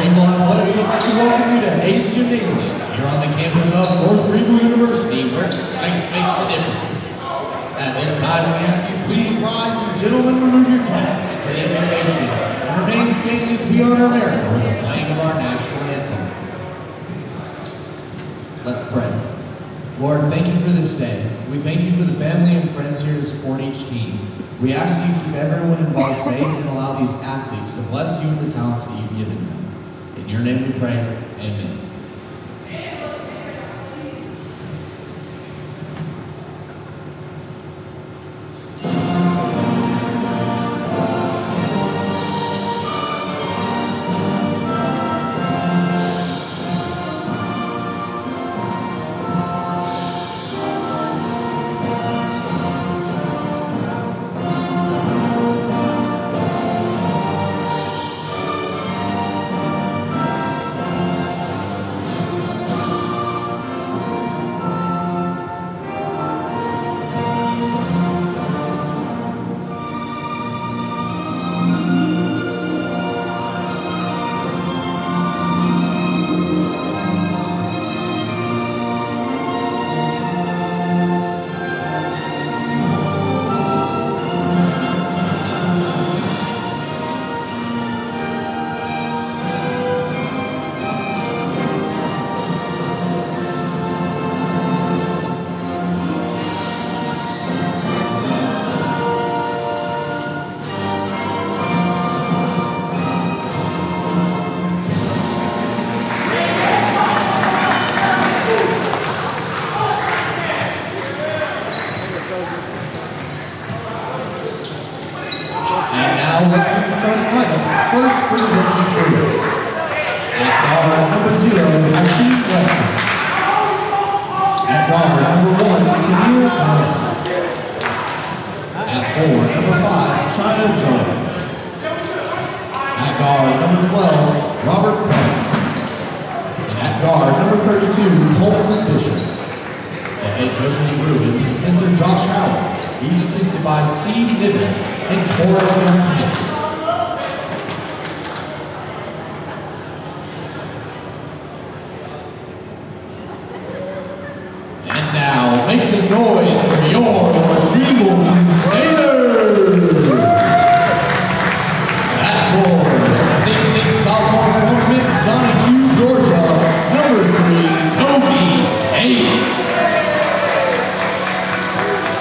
Greenville Athletics would like to welcome you to Hayes Gymnasium here on the campus of North Greenville University, where ice makes the difference. At this time, we ask you please rise and gentlemen remove your caps for the invocation and remain standing as we honor America with the playing of our national anthem. Let's pray. Lord, thank you for this day. We thank you for the family and friends here to support each team. We ask that you keep everyone involved safe and allow these athletes to bless you with the talents that you've given them. In your name we pray, amen. And now, make some noise for your North Greenville Crusaders! At four, 6'6" sophomore from Donahue, Georgia, number 3, Kobe Tate.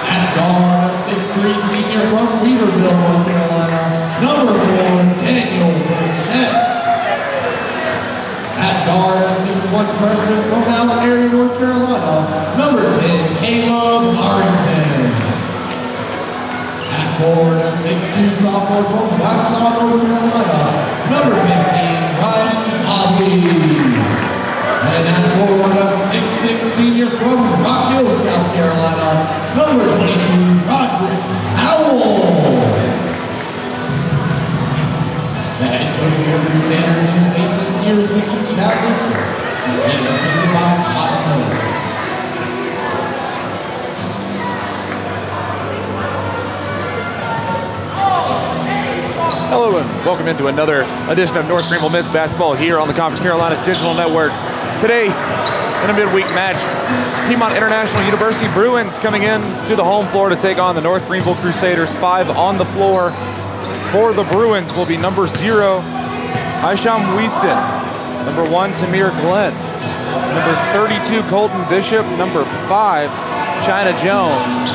At guard, 6'3" senior from Tigerville, North Carolina, number 4, Daniel Burchett. At guard, 6'1" freshman from Allen area, North Carolina, number 10, Caleb Arrington. At forward, a 6'2" sophomore from Waxhaw, North Carolina, number 15, Ryan Mobley. And at forward, a 6'6" senior from Rock Hill, South Carolina, number 22, Roderick Howell. The head coach of the Crusaders in 18 years, Mr. Chad Lister, and the 65 Josh Miller. Hello and welcome into another edition of North Greenville Men's Basketball here on the Conference Carolinas Digital Network. Today, in a midweek match, Piedmont International University Bruins coming in to the home floor to take on the North Greenville Crusaders. 5 on the floor for the Bruins will be number 0, Isham Wieston, number 1, Tamir Glenn, number 32, Colton Bishop, number 5, China Jones,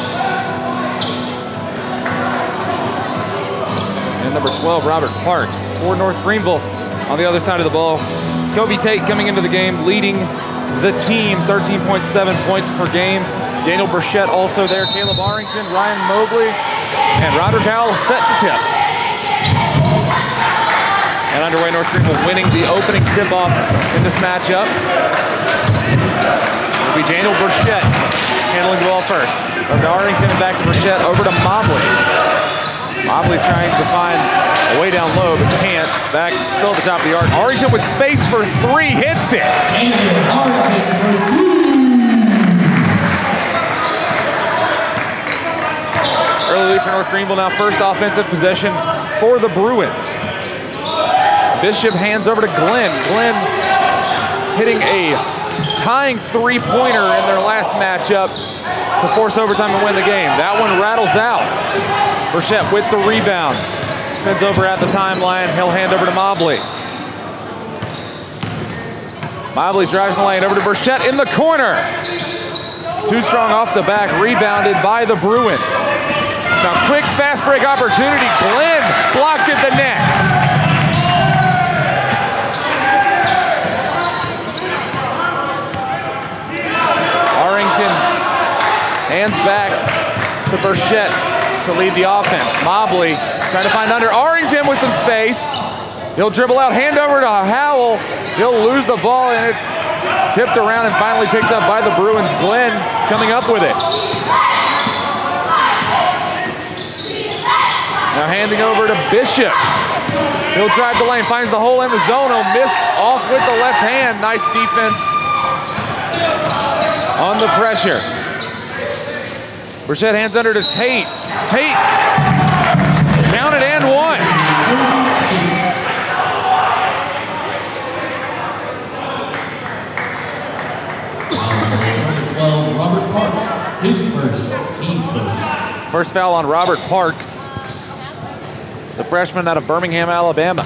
and number 12, Robert Parks. For North Greenville, on the other side of the ball, Kobe Tate coming into the game, leading the team, 13.7 points per game. Daniel Burchett also there, Caleb Arrington, Ryan Mobley, and Roderick Howell set to tip. And underway, North Greenville winning the opening tip-off in this matchup. It'll be Daniel Burchett handling the ball first. Over to Arrington and back to Burchett, over to Mobley. Mobley trying to find a way down low, but can't. Back, still at the top of the arc. Arrington with space for 3, hits it. Early lead for North Greenville now, first offensive possession for the Bruins. Bishop hands over to Glenn. Glenn hitting a tying three-pointer in their last matchup to force overtime and win the game. That one rattles out. Burchett with the rebound. Spins over at the timeline. He'll hand over to Mobley. Mobley drives the lane over to Burchett in the corner. Too strong off the back, rebounded by the Bruins. Now quick fast break opportunity. Glenn blocked at the net. Arrington hands back to Burchett to lead the offense. Mobley trying to find under. Arrington with some space. He'll dribble out, hand over to Howell. He'll lose the ball, and it's tipped around and finally picked up by the Bruins. Glenn coming up with it. Now handing over to Bishop. He'll drive the lane, finds the hole in the zone. He'll miss off with the left hand. Nice defense on the pressure. Burchett hands under to Tate. Tate counted and one. Robert Parks, his first team push. First foul on Robert Parks, the freshman out of Birmingham, Alabama.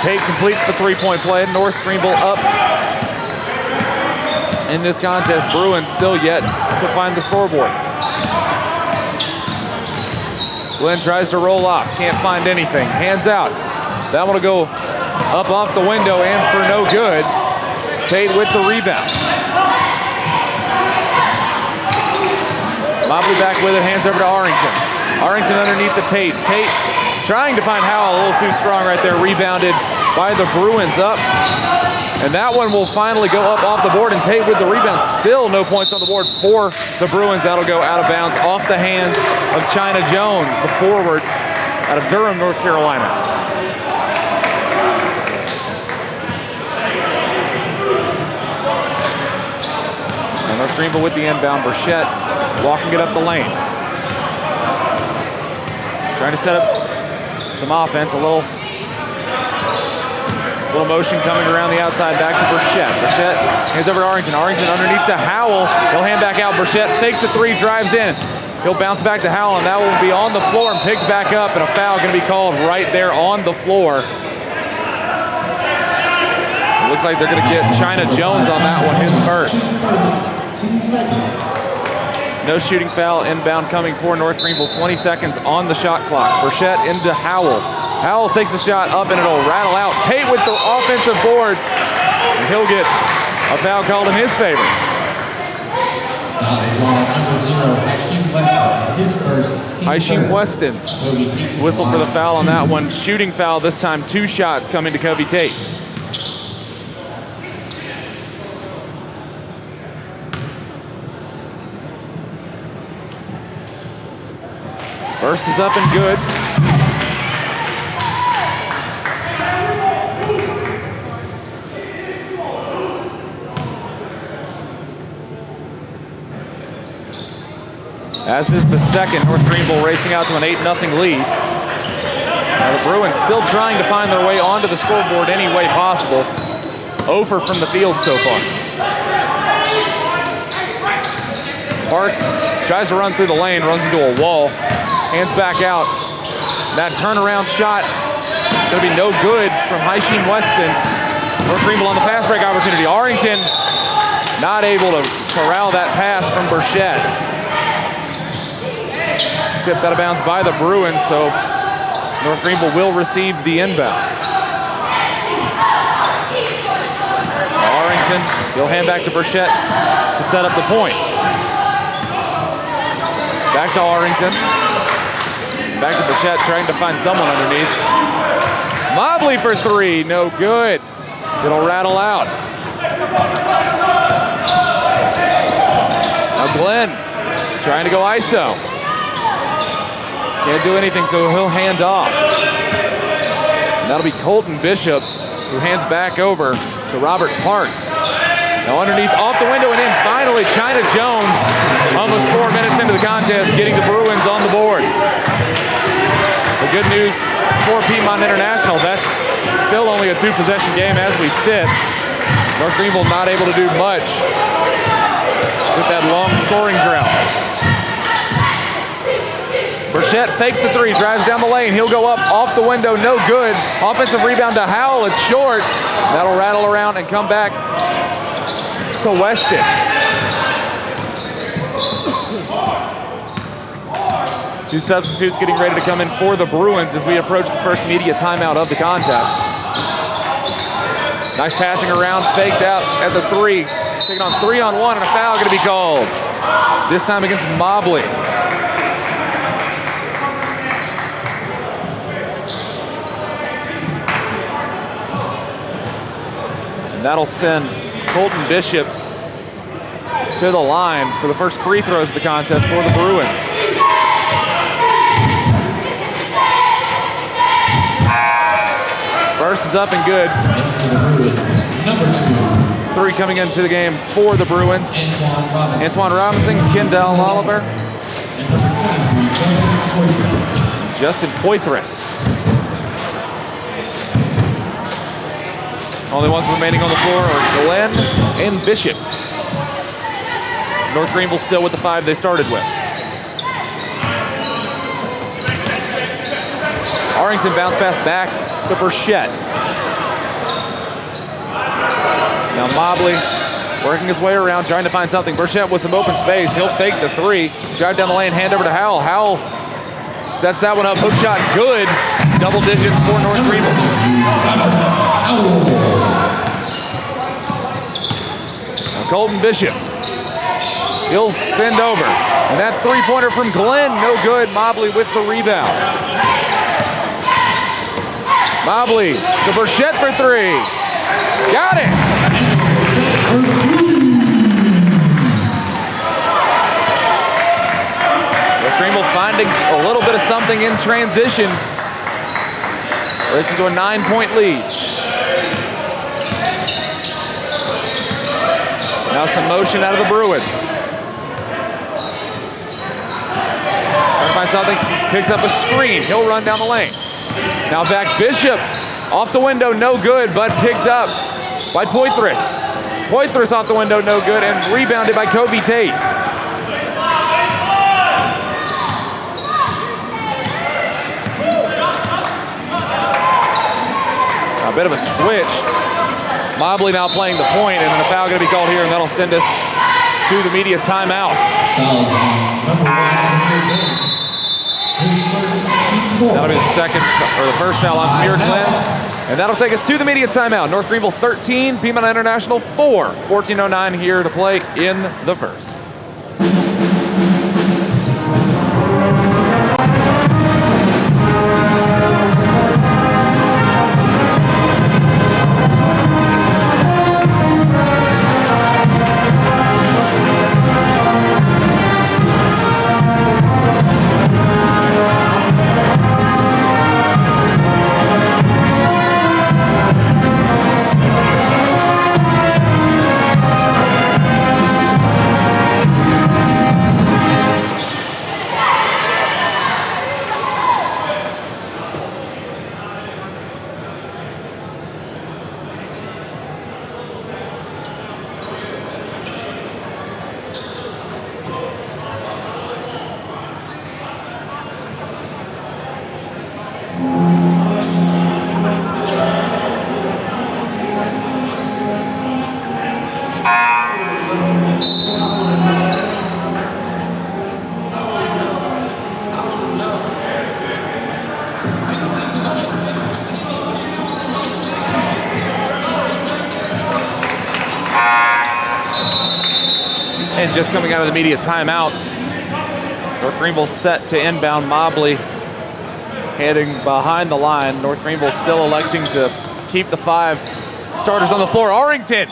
Tate completes the three-point play. North Greenville up in this contest. Bruins still yet to find the scoreboard. Glenn tries to roll off, can't find anything. Hands out. That one will go up off the window and for no good. Tate with the rebound. Mobley back with it, hands over to Arrington. Arrington underneath the Tate. Tate trying to find Howell, a little too strong right there. Rebounded by the Bruins up. And that one will finally go up off the board, and Tate with the rebound. Still no points on the board for the Bruins. That'll go out of bounds off the hands of China Jones, the forward out of Durham, North Carolina. And North Greenville with the inbound. Burchett walking it up the lane. Trying to set up some offense, a little motion coming around the outside, back to Burchett. Burchett hands over to Arrington. Arrington underneath to Howell. He'll hand back out. Burchett fakes a three, drives in. He'll bounce back to Howell, and that will be on the floor and picked back up, and a foul going to be called right there on the floor. It looks like they're going to get China Jones on that one, his first. No shooting foul inbound coming for North Greenville. 20 seconds on the shot clock. Burchett into Howell. Howell takes the shot up and it'll rattle out. Tate with the offensive board. And he'll get a foul called in his favor. Haishim Weston whistled for the foul on that one. Shooting foul this time. 2 shots coming to Covey Tate. First is up and good. As is the second. North Greenville racing out to an 8-0 lead. Now the Bruins still trying to find their way onto the scoreboard any way possible. Over from the field so far. Parks tries to run through the lane, runs into a wall. Hands back out. That turnaround shot going to be no good from Haishim Weston. North Greenville on the fast break opportunity. Arrington not able to corral that pass from Burchett. Tipped out of bounds by the Bruins, so North Greenville will receive the inbound. Arrington, he'll hand back to Burchett to set up the point. Back to Arrington. Back to Burchett, trying to find someone underneath. Mobley for 3, no good. It'll rattle out. Now Glenn trying to go ISO. Can't do anything, so he'll hand off. And that'll be Colton Bishop, who hands back over to Robert Parks. Now underneath, off the window and in. Finally, China Jones, almost 4 minutes into the contest, getting the Bruins on the board. good news for Piedmont International, that's still only a 2-possession game as we sit. North Greenville not able to do much with that long scoring drought. Burchett fakes the 3, drives down the lane. He'll go up off the window, no good. Offensive rebound to Howell, it's short. That'll rattle around and come back to Weston. Two substitutes getting ready to come in for the Bruins as we approach the first media timeout of the contest. Nice passing around, faked out at the 3. Taking on 3-on-1 and a foul going to be called. This time against Mobley. And that'll send Colton Bishop to the line for the first free throws of the contest for the Bruins. First is up and good. 3 coming into the game for the Bruins. Antoine Robinson, Kendall Oliver, Justin Poitras. Only ones remaining on the floor are Glenn and Bishop. North Greenville still with the 5 they started with. Arrington bounce pass back to Burchett. Now Mobley working his way around, trying to find something. Burchett with some open space. He'll fake the 3. Drive down the lane, hand over to Howell. Howell sets that one up. Hook shot good. Double digits for North Greenville. Now Colton Bishop. He'll send over. And that 3-pointer from Glenn, no good. Mobley with the rebound. Mobley to Burchett for 3. Got it. North Greenville finding a little bit of something in transition. Racing to a 9-point lead. Now some motion out of the Bruins. Trying to find something. Picks up a screen. He'll run down the lane. Now back Bishop. Off the window, no good, but picked up by Poitras. Poitras off the window, no good, and rebounded by Kobe Tate. A bit of a switch. Mobley now playing the point, and then a foul going to be called here, and that'll send us to the media timeout. That'll be the second, or the first foul on Samir Glenn. And that'll take us to the media timeout. North Greenville 13, Piedmont International 4. 14:09 here to play in the first. And just coming out of the media timeout, North Greenville set to inbound. Mobley heading behind the line. North Greenville still electing to keep the 5 starters on the floor. Arrington,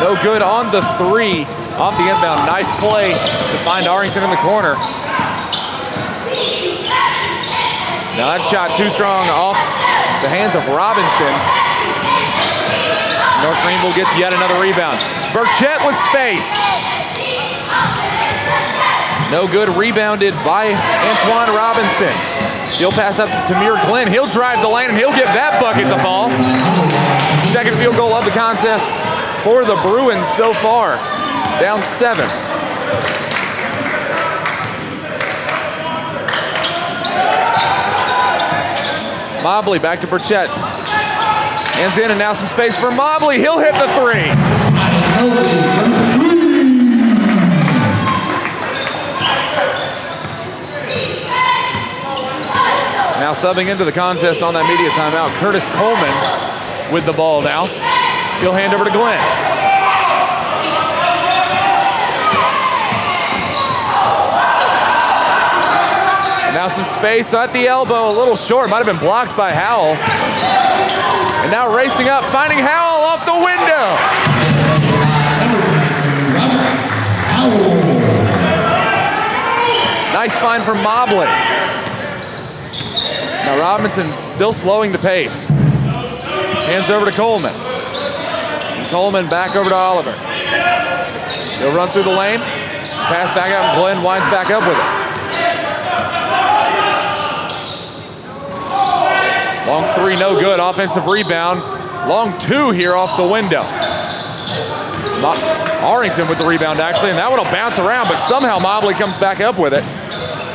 no good on the 3 off the inbound. Nice play to find Arrington in the corner. Now that shot too strong off the hands of Robinson. North Greenville gets yet another rebound. Burchett with space. No good, rebounded by Antoine Robinson. He'll pass up to Tamir Glenn. He'll drive the lane and he'll get that bucket to fall. Second field goal of the contest for the Bruins so far. Down 7. Mobley back to Burchett. Hands in and now some space for Mobley. He'll hit the 3. Now subbing into the contest on that media timeout, Curtis Coleman with the ball now. He'll hand over to Glenn. And now some space at the elbow, a little short, might have been blocked by Howell. And now racing up, finding Howell off the window. Nice find from Mobley. Now Robinson still slowing the pace. Hands over to Coleman. And Coleman back over to Oliver. He'll run through the lane. Pass back out and Glenn winds back up with it. Long 3, no good. Offensive rebound. Long 2 here off the window. Arrington with the rebound actually, and that one will bounce around, but somehow Mobley comes back up with it.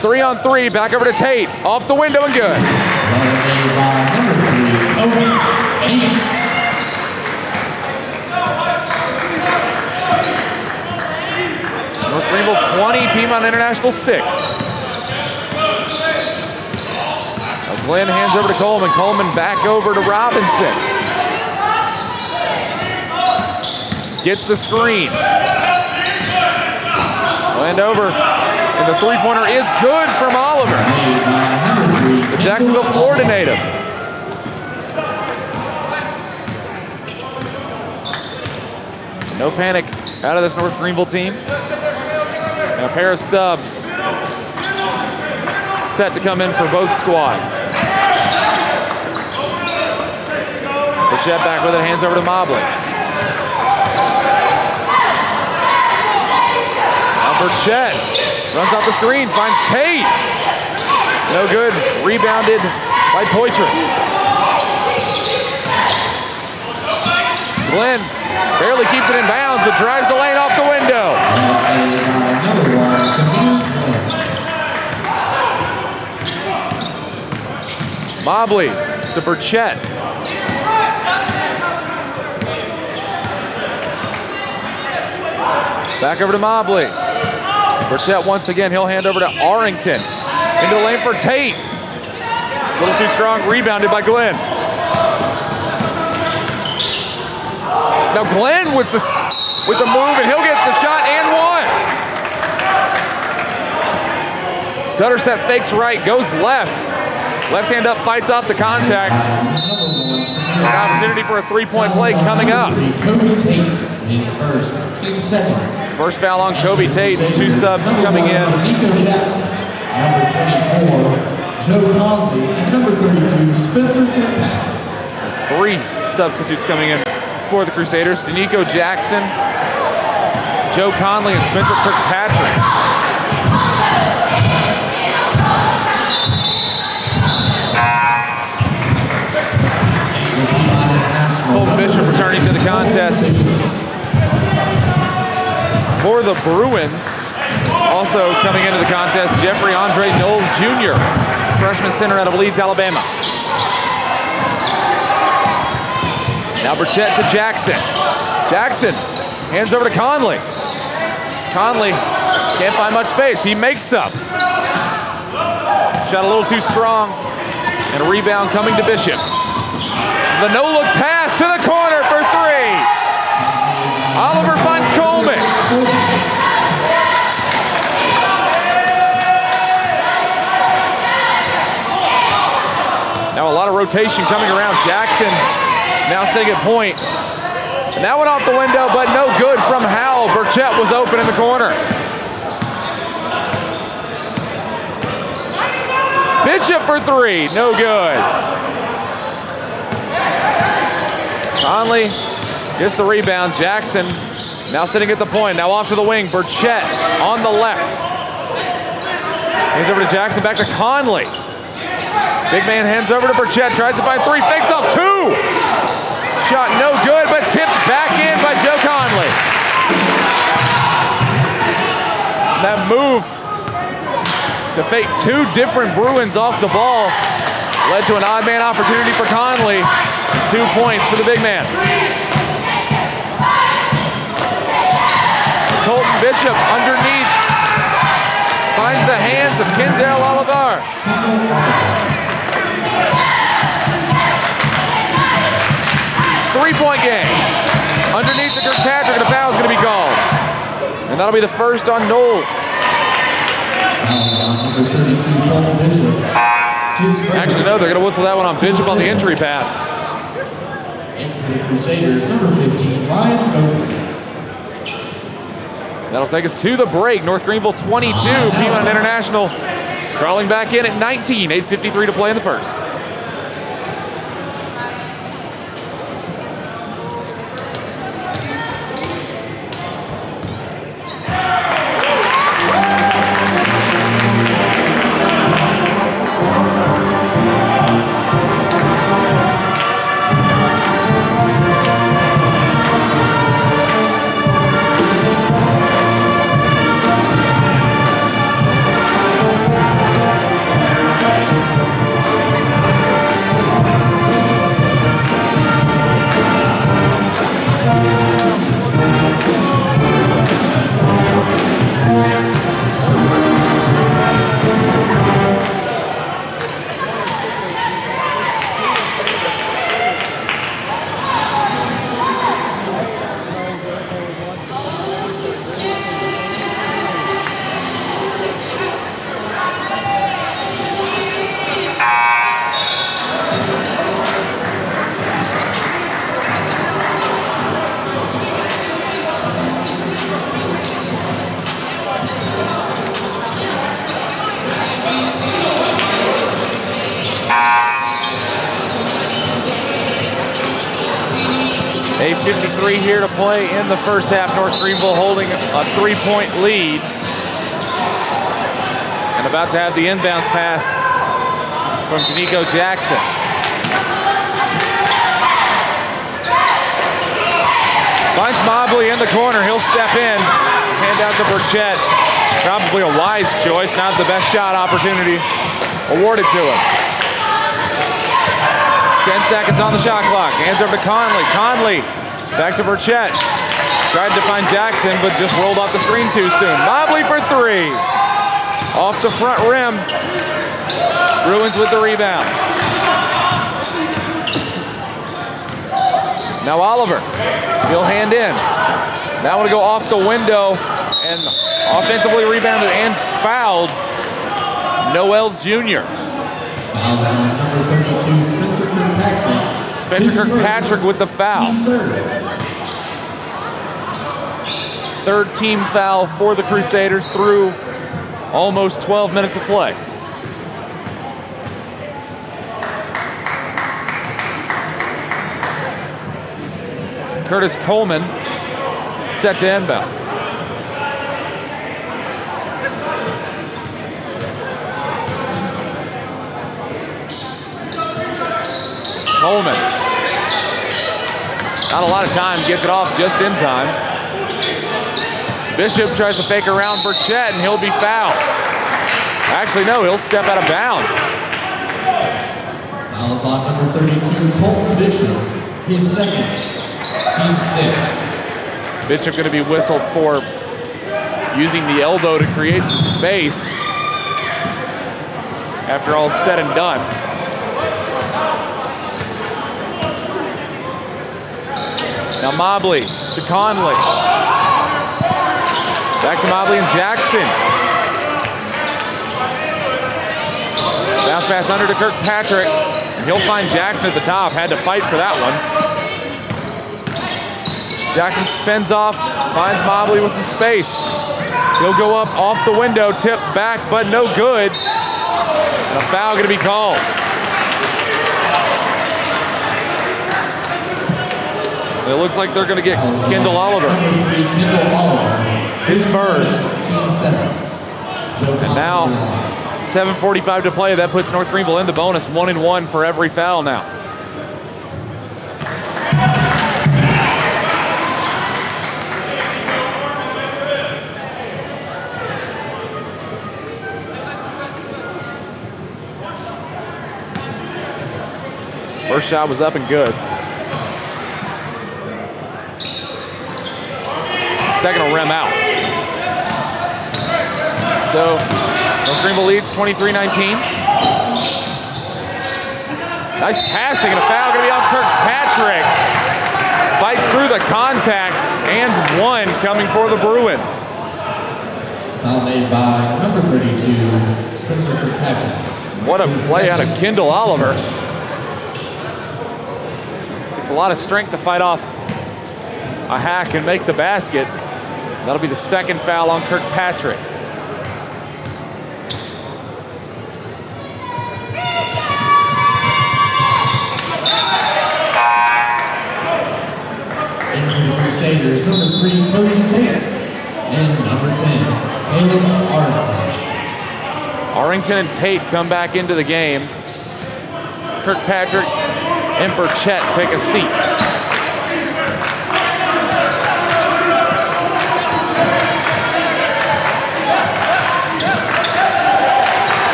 3-on-3, back over to Tate. Off the window and good. North Greenville 20, Piedmont International 6. Glenn hands over to Coleman. Coleman back over to Robinson. Gets the screen. Land over. And the three-pointer is good from Oliver. The Jacksonville, Florida native. No panic out of this North Greenville team. And a pair of subs set to come in for both squads. Burchett back with it, hands over to Mobley. Now Burchett runs off the screen, finds Tate. No good, rebounded by Poitras. Glenn barely keeps it in bounds, but drives the lane off the window. Mobley to Burchett. Back over to Mobley. Burchett once again, he'll hand over to Arrington. Into the lane for Tate. A little too strong, rebounded by Glenn. Now Glenn with the move, and he'll get the shot and one. Sutterset fakes right, goes left. Left hand up, fights off the contact. An opportunity for a three-point play coming up. First foul on Kobe Tate, 2 subs coming in. Number 24, Joe Conley, and number 32, Spencer Kirkpatrick. 3 substitutes coming in for the Crusaders. Danico Jackson, Joe Conley, and Spencer Kirkpatrick. Colton Bishop returning to the contest for the Bruins. Also coming into the contest, Jeffrey Andre Knowles Jr., freshman center out of Leeds, Alabama. Now Burchett to Jackson. Jackson hands over to Conley. Conley can't find much space. He makes some. Shot a little too strong. And a rebound coming to Bishop. The no-look pass to the corner for 3. Oliver finds Coleman. Now a lot of rotation coming around. Jackson now sitting at point. And that went off the window, but no good from Howell. Burchett was open in the corner. Bishop for 3, no good. Conley gets the rebound. Jackson now sitting at the point. Now off to the wing. Burchett on the left. Hands over to Jackson, back to Conley. Big man hands over to Burchett, tries to find three, fakes off two. Shot no good, but tipped back in by Joe Conley. That move to fake two different Bruins off the ball led to an odd man opportunity for Conley. 2 points for the big man. Colton Bishop underneath finds the hands of Kendall Oliver. Three-point game. Underneath the Kirkpatrick, and a foul is going to be called. And that'll be the first on Knowles. Actually, no, they're going to whistle that one on Bishop on the entry pass. And for the Crusaders, number 15, Ryan Oakley. That'll take us to the break. North Greenville 22, Piedmont International crawling back in at 19. 8:53 to play in the first. Here to play in the first half. North Greenville holding a 3-point lead. And about to have the inbounds pass from Danico Jackson. Finds Mobley in the corner. He'll step in. Hand out to Burchett. Probably a wise choice. Not the best shot opportunity awarded to him. 10 seconds on the shot clock. Hands over to Conley. Conley back to Burchett. Tried to find Jackson, but just rolled off the screen too soon. Mobley for three. Off the front rim. Bruins with the rebound. Now Oliver. He'll hand in. That one to go off the window and offensively rebounded and fouled. Noels Jr. Spencer Kirkpatrick with the foul. Third team foul for the Crusaders through almost 12 minutes of play. Curtis Coleman set to inbound. Coleman. Not a lot of time, gets it off just in time. Bishop tries to fake around Burchett and he'll be fouled. Actually, no, he'll step out of bounds. Foul is on number 32, Colton Bishop, his second, team 6. Bishop going to be whistled for using the elbow to create some space after all's said and done. Now Mobley to Conley. Back to Mobley and Jackson. Bounce pass under to Kirkpatrick. And he'll find Jackson at the top. Had to fight for that one. Jackson spins off, finds Mobley with some space. He'll go up off the window, tip back, but no good. And a foul going to be called. It looks like they're going to get Kendall Oliver. His first. And now, 7:45 to play. That puts North Greenville in the bonus, 1-1 for every foul now. First shot was up and good. Second will rim out. So, North Greenville leads 23-19. Nice passing and a foul going to be on Kirkpatrick. Fights through the contact and one coming for the Bruins. Foul made by number 32, Spencer Kirkpatrick. What a play out of Kendall Oliver. Takes a lot of strength to fight off a hack and make the basket. That'll be the second foul on Kirkpatrick. Into the Crusaders, number 3, Cody Tate, and number 10, Caleb Arrington. Arrington and Tate come back into the game. Kirkpatrick and Burchett take a seat.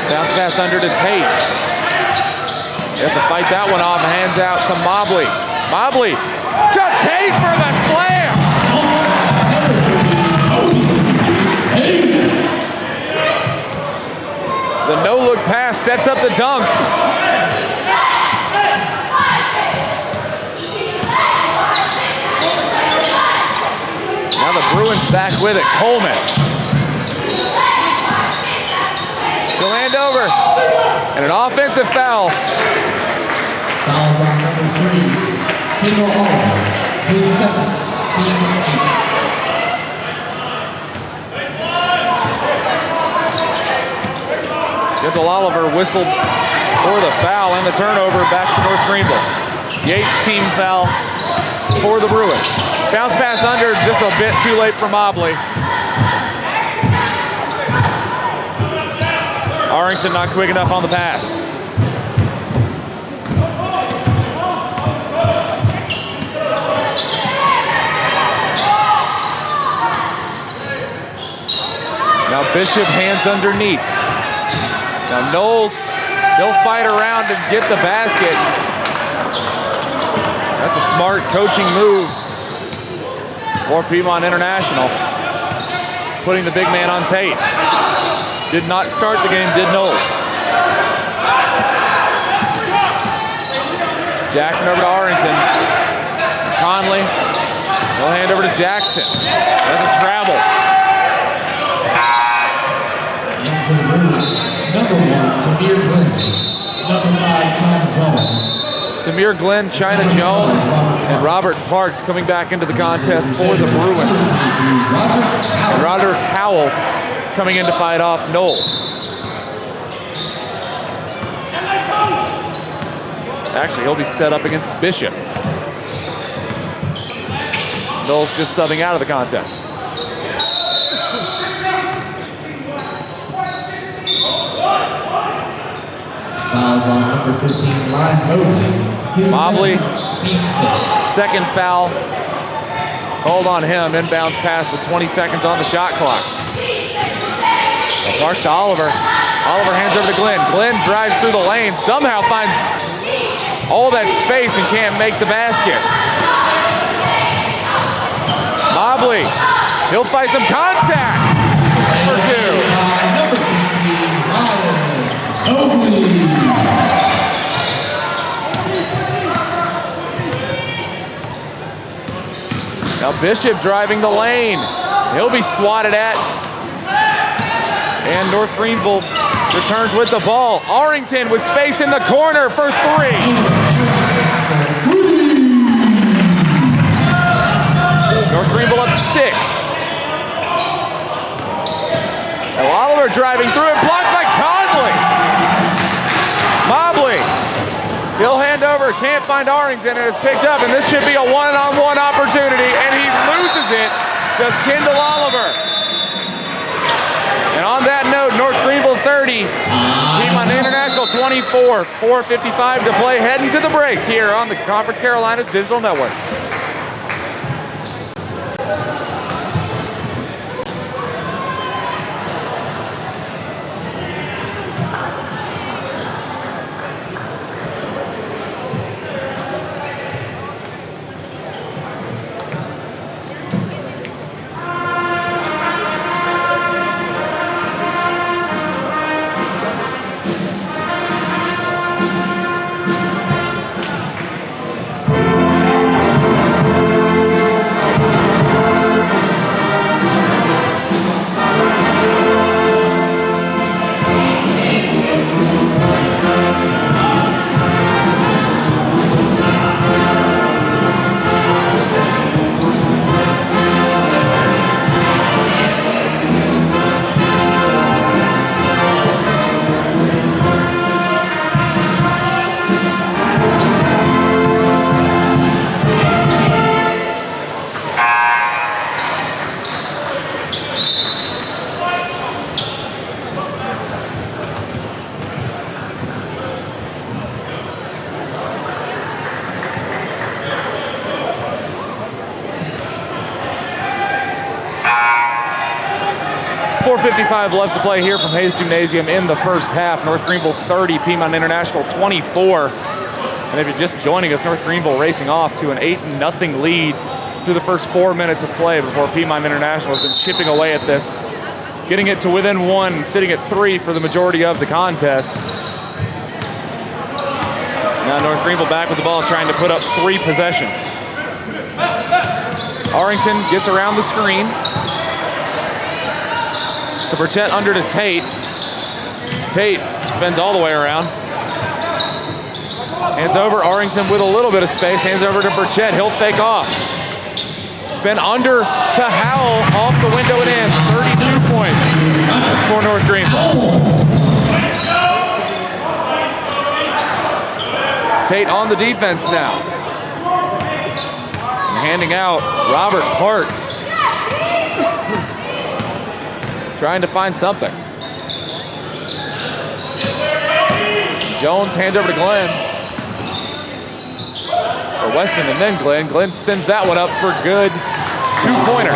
Bounce pass under to Tate. He has to fight that one off. Hands out to Mobley. Mobley to Tate for the slam. The no-look pass sets up the dunk. Now the Bruins back with it. Coleman. He'll hand over. And an offensive foul. Fouls on number 3, Kendall Oliver, his second, team 8. Kendall Oliver whistled for the foul and the turnover back to North Greenville. The 8th team foul for the Bruins. Bounce pass under, just a bit too late for Mobley. Arrington not quick enough on the pass. Now Bishop hands underneath. Now Knowles, he'll fight around and get the basket. That's a smart coaching move for Piedmont International. Putting the big man on Tate. Did not start the game, did Knowles. Jackson over to Arrington. Conley, he'll hand over to Jackson. That's a travel. Number 1, Tamir Glenn. Number 5, China Jones. Tamir Glenn, China Jones, and Robert Parks coming back into the contest for the Bruins. And Roderick Howell coming in to fight off Knowles. Actually, he'll be set up against Bishop. Knowles just subbing out of the contest. Fouls on number 15, Ryan Mobley, second foul called on him. Inbounds pass with 20 seconds on the shot clock. Parks to Oliver. Oliver hands over to Glenn. Glenn drives through the lane, somehow finds all that space and can't make the basket. Mobley, he'll fight some contact for 2. Now Bishop driving the lane. He'll be swatted at. And North Greenville returns with the ball. Arrington with space in the corner for 3. North Greenville up 6. Now Oliver driving through it, blocked by Conley. Mobley, he'll hand over, can't find Arrington, and it's picked up, and this should be a one-on-one opportunity, and he loses it. Does Kendall Oliver. Piedmont International 24, 4:55 to play, heading to the break here on the Conference Carolinas Digital Network. .55 left to play here from Hayes Gymnasium in the first half. North Greenville 30, Piedmont International 24. And if you're just joining us, North Greenville racing off to an 8-0 lead through the first 4 minutes of play before Piedmont International has been chipping away at this, getting it to within 1, sitting at 3 for the majority of the contest. Now North Greenville back with the ball, trying to put up 3 possessions. Arrington gets around the screen. To Burchett, under to Tate. Tate spins all the way around. Hands over, Arrington with a little bit of space. Hands over to Burchett, he'll fake off. Spin under to Howell, off the window and in. 32 points for North Greenville. Tate on the defense now. And handing out Robert Parks. Trying to find something. Jones hands over to Glenn. Or Weston and then Glenn. Glenn sends that one up for good. 2-pointer.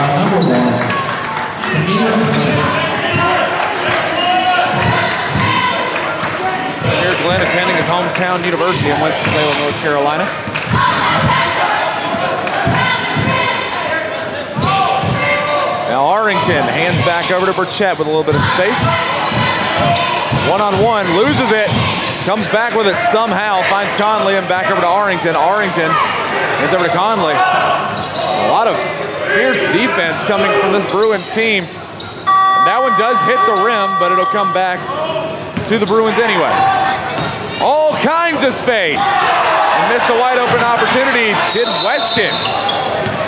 Here Glenn attending his hometown university in Winston-Salem, North Carolina. Now Arrington hands back over to Burchett with a little bit of space. One-on-one, loses it, comes back with it somehow, finds Conley and back over to Arrington. Arrington hands over to Conley. A lot of fierce defense coming from this Bruins team. And that one does hit the rim, but it'll come back to the Bruins anyway. All kinds of space. And missed a wide open opportunity, did Weston.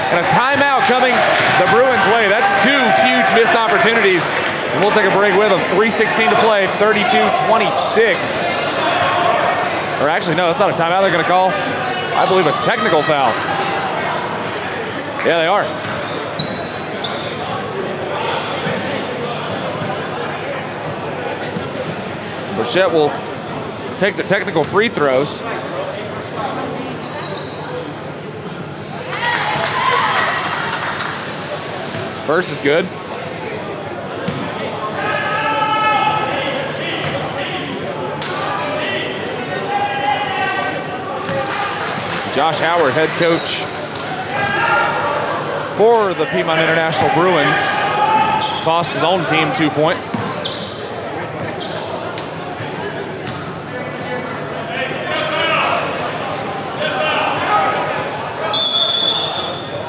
And a timeout coming the Bruins' way. That's 2 huge missed opportunities. And we'll take a break with them. 3:16 to play, 32-26. Or actually, no, that's not a timeout they're going to call. I believe a technical foul. Yeah, they are. Burchett will take the technical free throws. First is good. Josh Howard, head coach for the Piedmont International Bruins, cost his own team 2 points.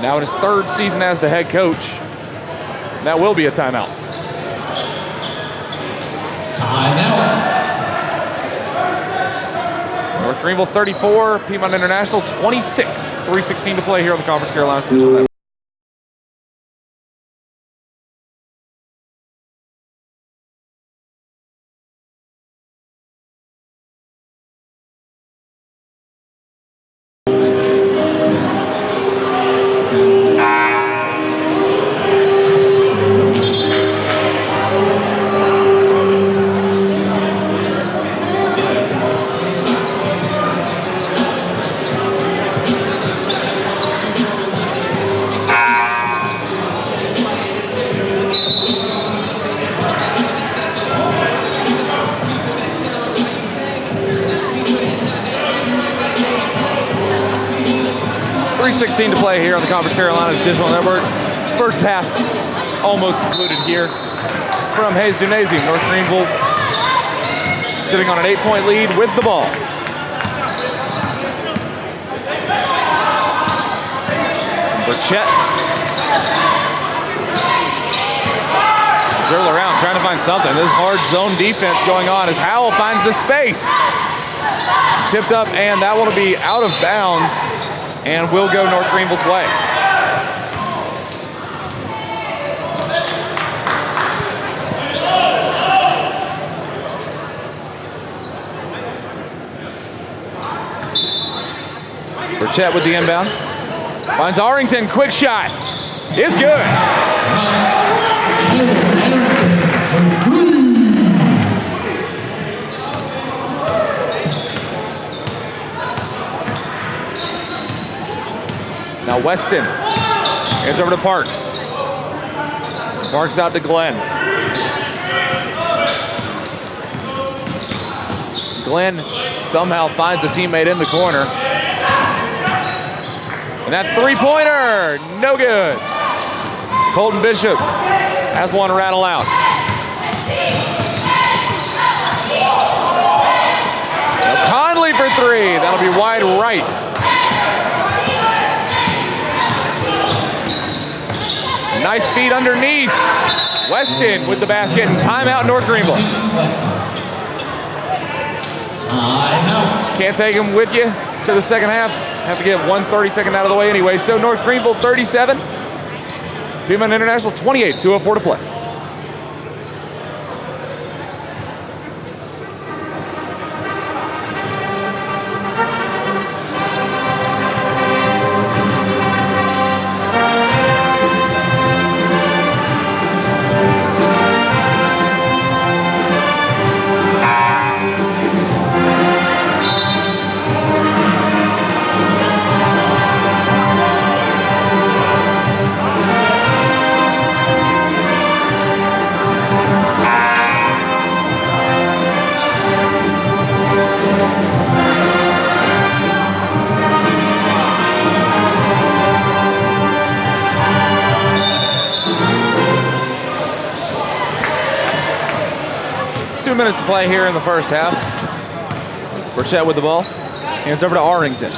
Now in his 3rd season as the head coach. That will be a timeout. Timeout. North Greenville 34, Piedmont International 26. 3:16 to play here on the Conference Carolinas Digital Network. 2:16 to play here on the Conference Carolinas Digital Network. First half almost concluded here from Hayes Gymnasium. North Greenville sitting on an 8-point lead with the ball. Burchett. Dribble around, trying to find something. This hard zone defense going on as Howell finds the space. Tipped up, and that will be out of bounds and will go North Greenville's way. Burchett with the inbound. Finds Arrington, quick shot. It's good. Now Weston hands over to Parks. Parks out to Glenn. Glenn somehow finds a teammate in the corner. And that three-pointer, no good. Colton Bishop has one rattle out. Now Conley for three, that'll be wide right. Nice feed underneath. Weston with the basket and timeout North Greenville. Can't take him with you to the second half. Have to get 1:32 out of the way anyway. So North Greenville 37, Piedmont International 28, 2:04 to play. Minutes to play here in the first half. Burchett with the ball. Hands over to Arrington.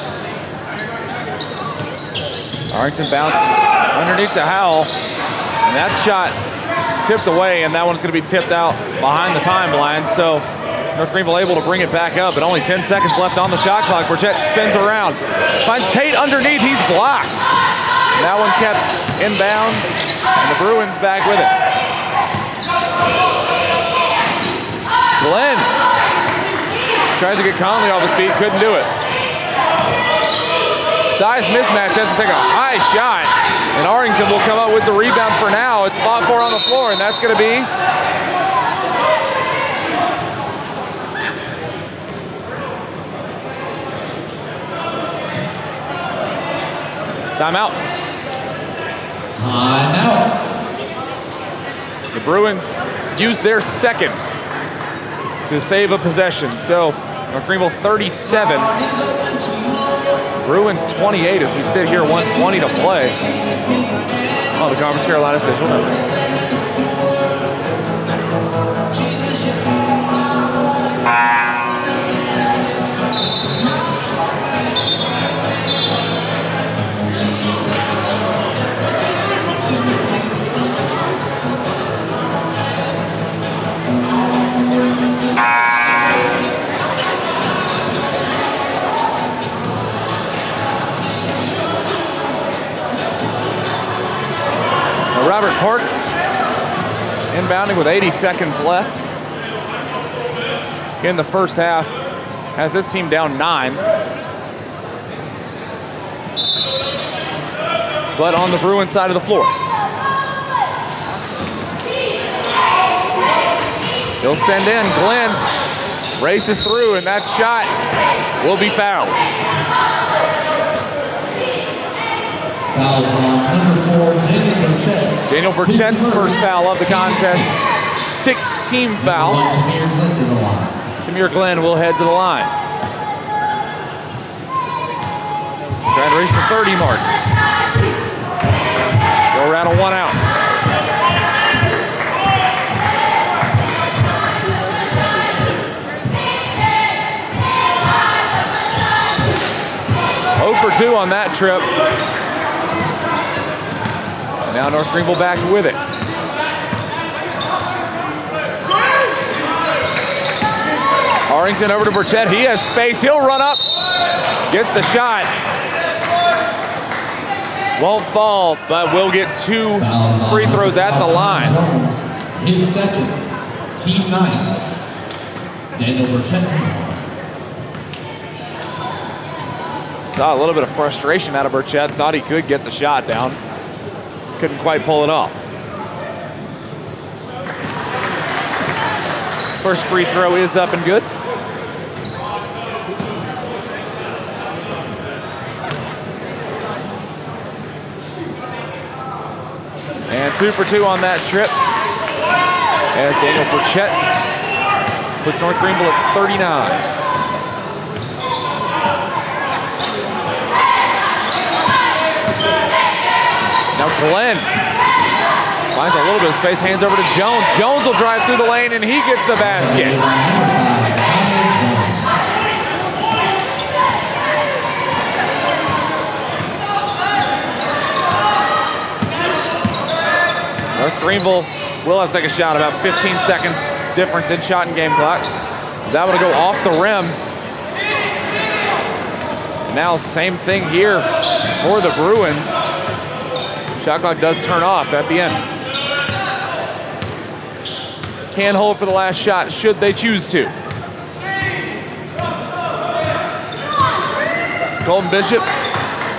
Arrington bounce underneath to Howell. And that shot tipped away, and that one's going to be tipped out behind the timeline. So North Greenville able to bring it back up, but only 10 seconds left on the shot clock. Burchett spins around. Finds Tate underneath. He's blocked. And that one kept inbounds, and the Bruins back with it. Glenn tries to get Conley off his feet, couldn't do it. Size mismatch, has to take a high shot, and Arrington will come up with the rebound for now. It's 5-4 on the floor, and that's going to be timeout. Timeout. The Bruins used their second to save a possession. So North Greenville 37, Bruins 28 as we sit here 1:20 to play on the Conference Carolinas Digital Network. Robert Parks inbounding with 80 seconds left in the first half, has this team down 9. But on the Bruins side of the floor. He'll send in. Glenn races through, and that shot will be fouled. Fouls on number 4, Daniel Burchett. Daniel Burchett's first foul of the contest. 6th team foul. Tamir Glenn will head to the line. Trying to reach the 30 mark. Go around a 1 out. For 2 on that trip. And now North Greenville back with it. Arrington over to Burchett. He has space. He'll run up. Gets the shot. Won't fall, but will get 2 free throws at the line. His second, team 9. Daniel Burchett. Saw a little bit of frustration out of Burchett. Thought he could get the shot down. Couldn't quite pull it off. First free throw is up and good. And 2 for 2 on that trip. As Daniel Burchett puts North Greenville at 39. Now Glenn finds a little bit of space, hands over to Jones. Jones will drive through the lane and he gets the basket. North Greenville will have to take a shot, about 15 seconds difference in shot and game clock. That one to go off the rim. Now same thing here for the Bruins. Shot clock does turn off at the end. Can hold for the last shot should they choose to. Colton Bishop,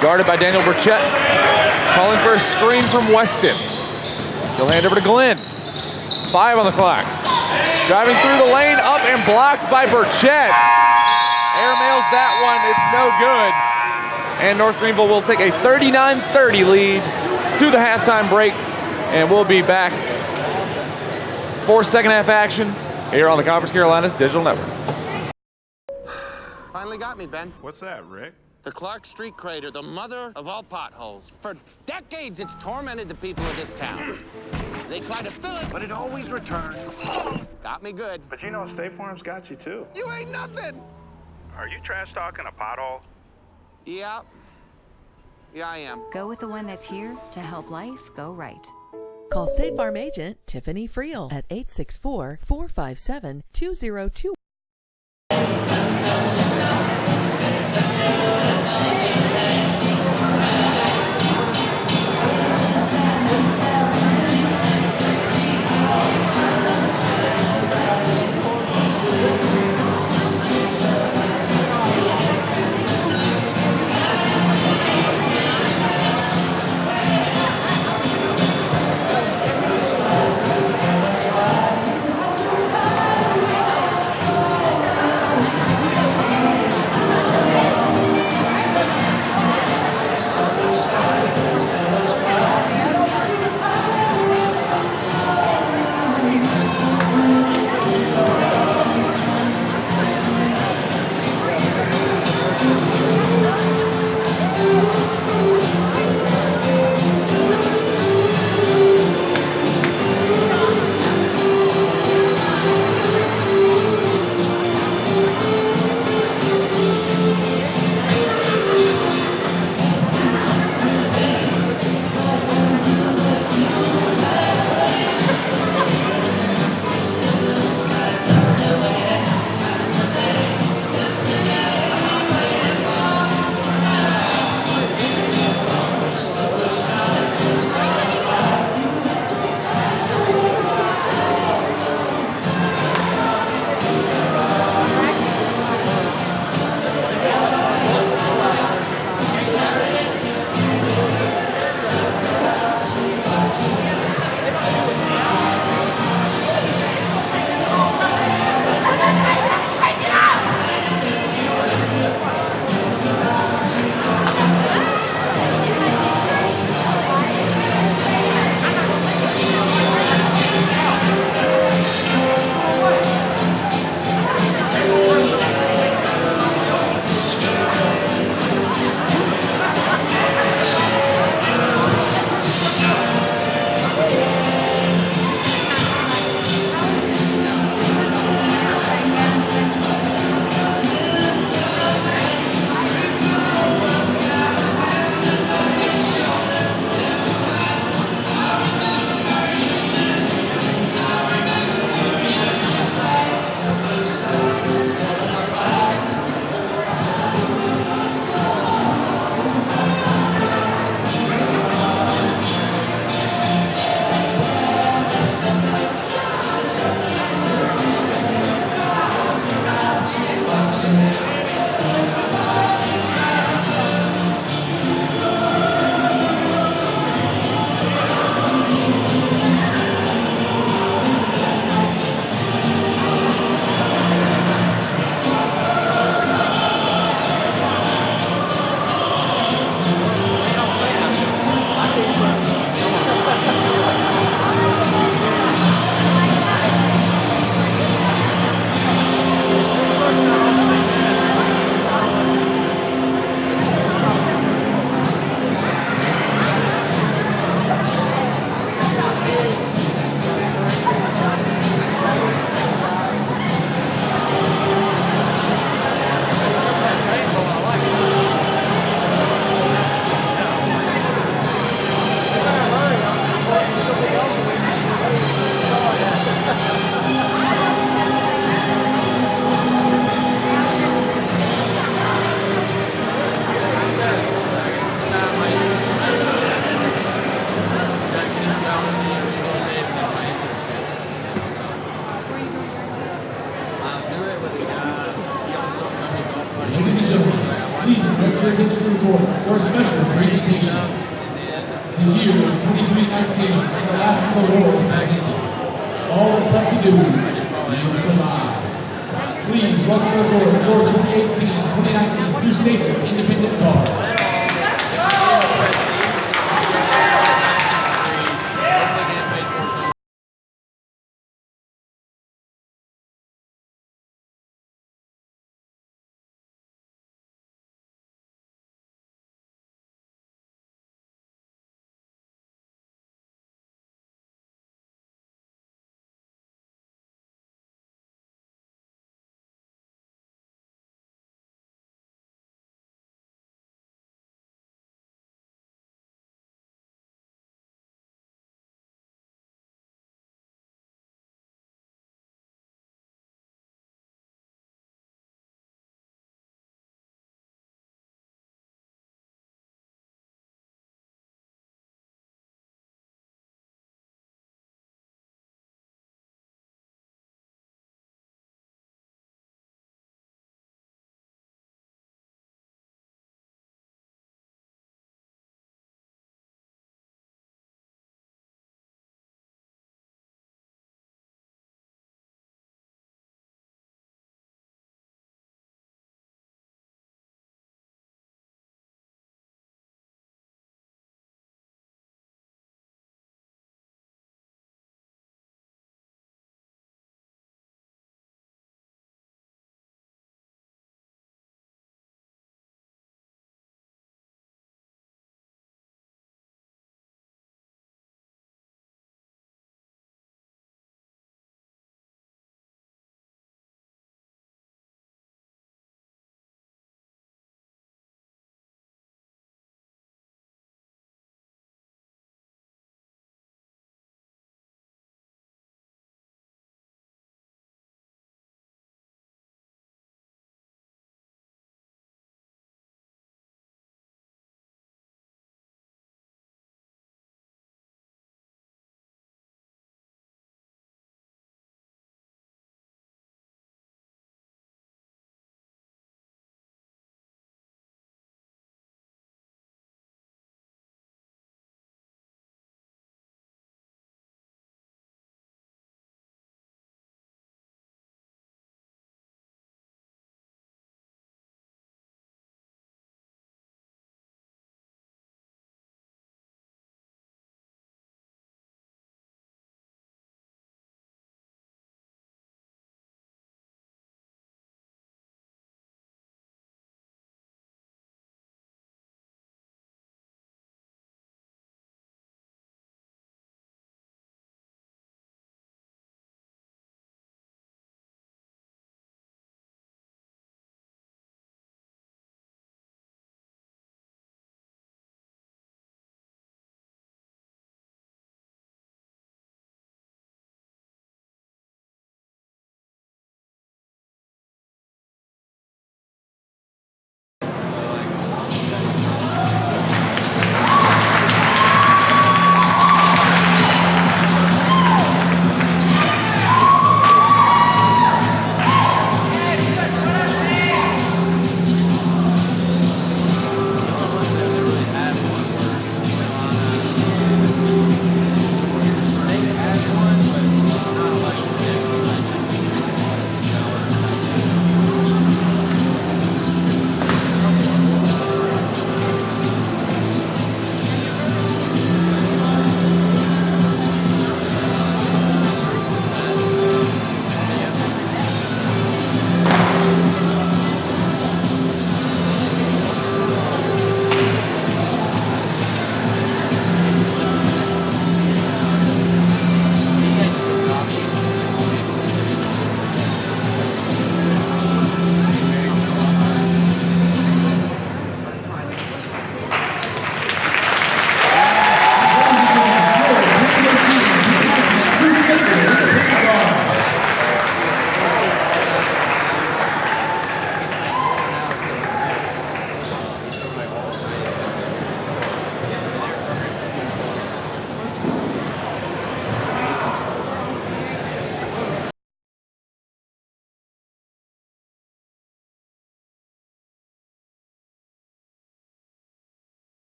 guarded by Daniel Burchett, calling for a screen from Weston. He'll hand over to Glenn. 5 on the clock. Driving through the lane, up and blocked by Burchett. Airmails that one, it's no good. And North Greenville will take a 39-30 lead to the halftime break, and we'll be back for second half action here on the Conference Carolinas Digital Network. Finally got me, Ben. What's that, Rick? The Clark Street crater, the mother of all potholes. For decades, it's tormented the people of this town. They try to fill it, but it always returns. Got me good. But you know State Farm's got you, too. You ain't nothing. Are you trash talking a pothole? Yeah. Yeah, I am. Go with the one that's here to help life go right. Call State Farm agent Tiffany Friel at 864-457-2021. Heritage Report for a special presentation. The year is 2319, and the last of the wars has ended. All that's left to do is survive. Please welcome aboard for 2018-2019 Crusader Independent Guard.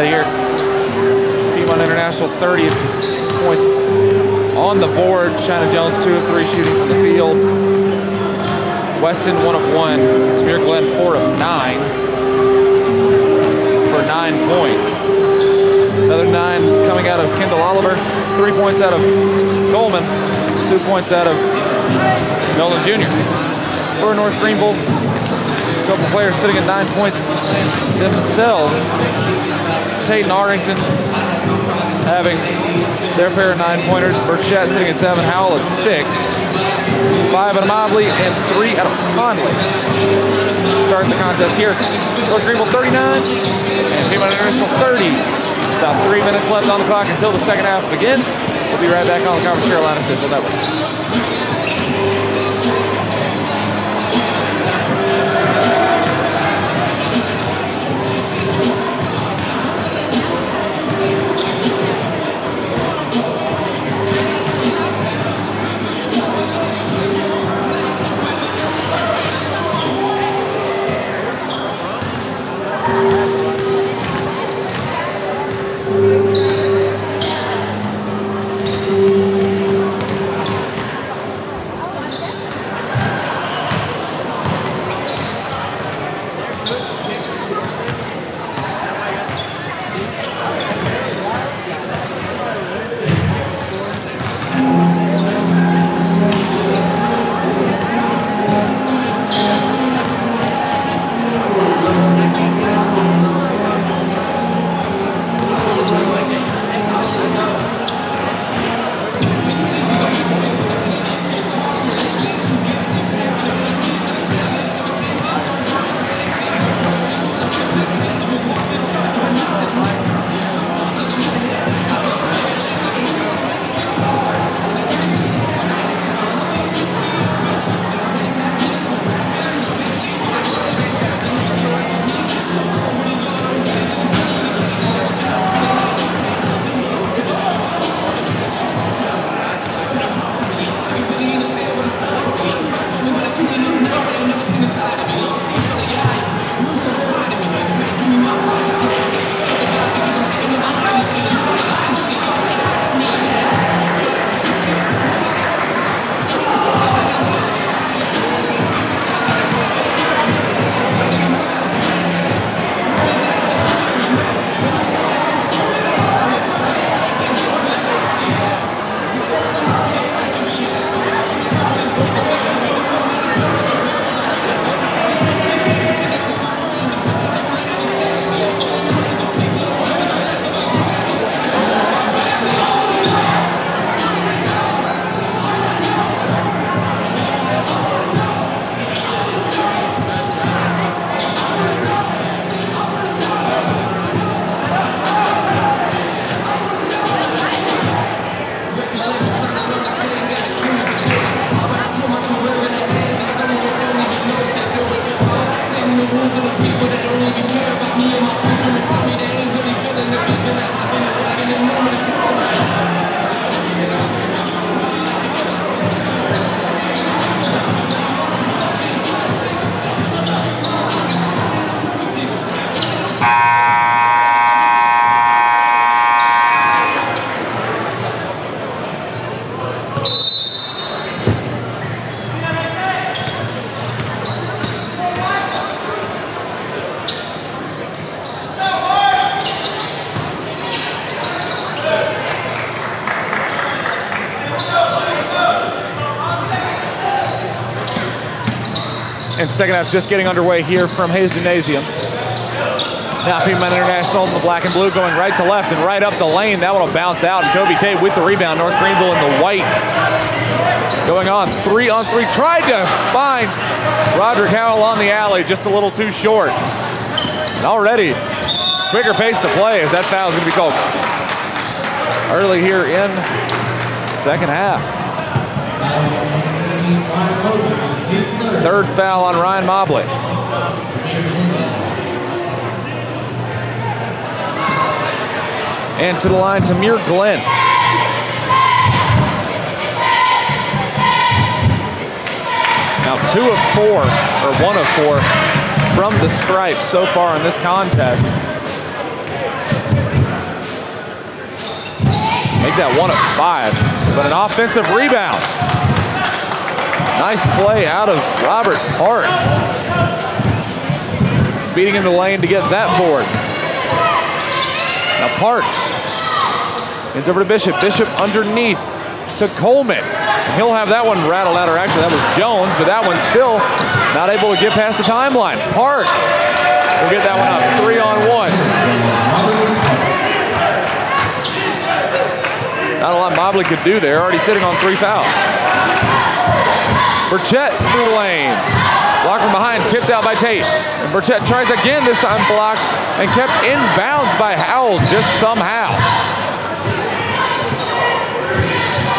of here. Piedmont International 30 points on the board. China Jones 2 of 3 shooting from the field. Weston 1 of 1. Tamir Glenn 4 of 9 for 9 points. Another 9 coming out of Kendall Oliver. 3 points out of Coleman. 2 points out of Nolan Jr. For North Greenville, a couple players sitting at 9 points themselves. Tate and Arrington having their pair of 9-pointers. Burchett sitting at 7, Howell at 6. 5 out of Mobley and 3 out of Conley. Starting the contest here. North Greenville 39 and Piedmont International 30. About 3 minutes left on the clock until the second half begins. We'll be right back on the Conference Carolina Digital Network. And second half just getting underway here from Hayes Gymnasium. Now Piedmont International in the black and blue going right to left and right up the lane. That one will bounce out. And Kobe Tate with the rebound. North Greenville in the white. Going on 3-on-3. Tried to find Roderick Howell on the alley. Just a little too short. And already quicker pace to play as that foul is going to be called early here in second half. Third foul on Ryan Mobley. And to the line, Tamir Glenn. Now 2 of 4, or 1 of 4 from the stripe so far in this contest. Make that 1 of 5, but an offensive rebound. Nice play out of Robert Parks. Speeding in the lane to get that board. Now Parks ends over to Bishop. Bishop underneath to Coleman. And he'll have that one rattled out, or actually that was Jones, but that one's still not able to get past the timeline. Parks will get that one up, 3-on-1. Not a lot Mobley could do there, already sitting on 3 fouls. Burchett through the lane. Blocked from behind, tipped out by Tate. And Burchett tries again, this time blocked, and kept in bounds by Howell just somehow.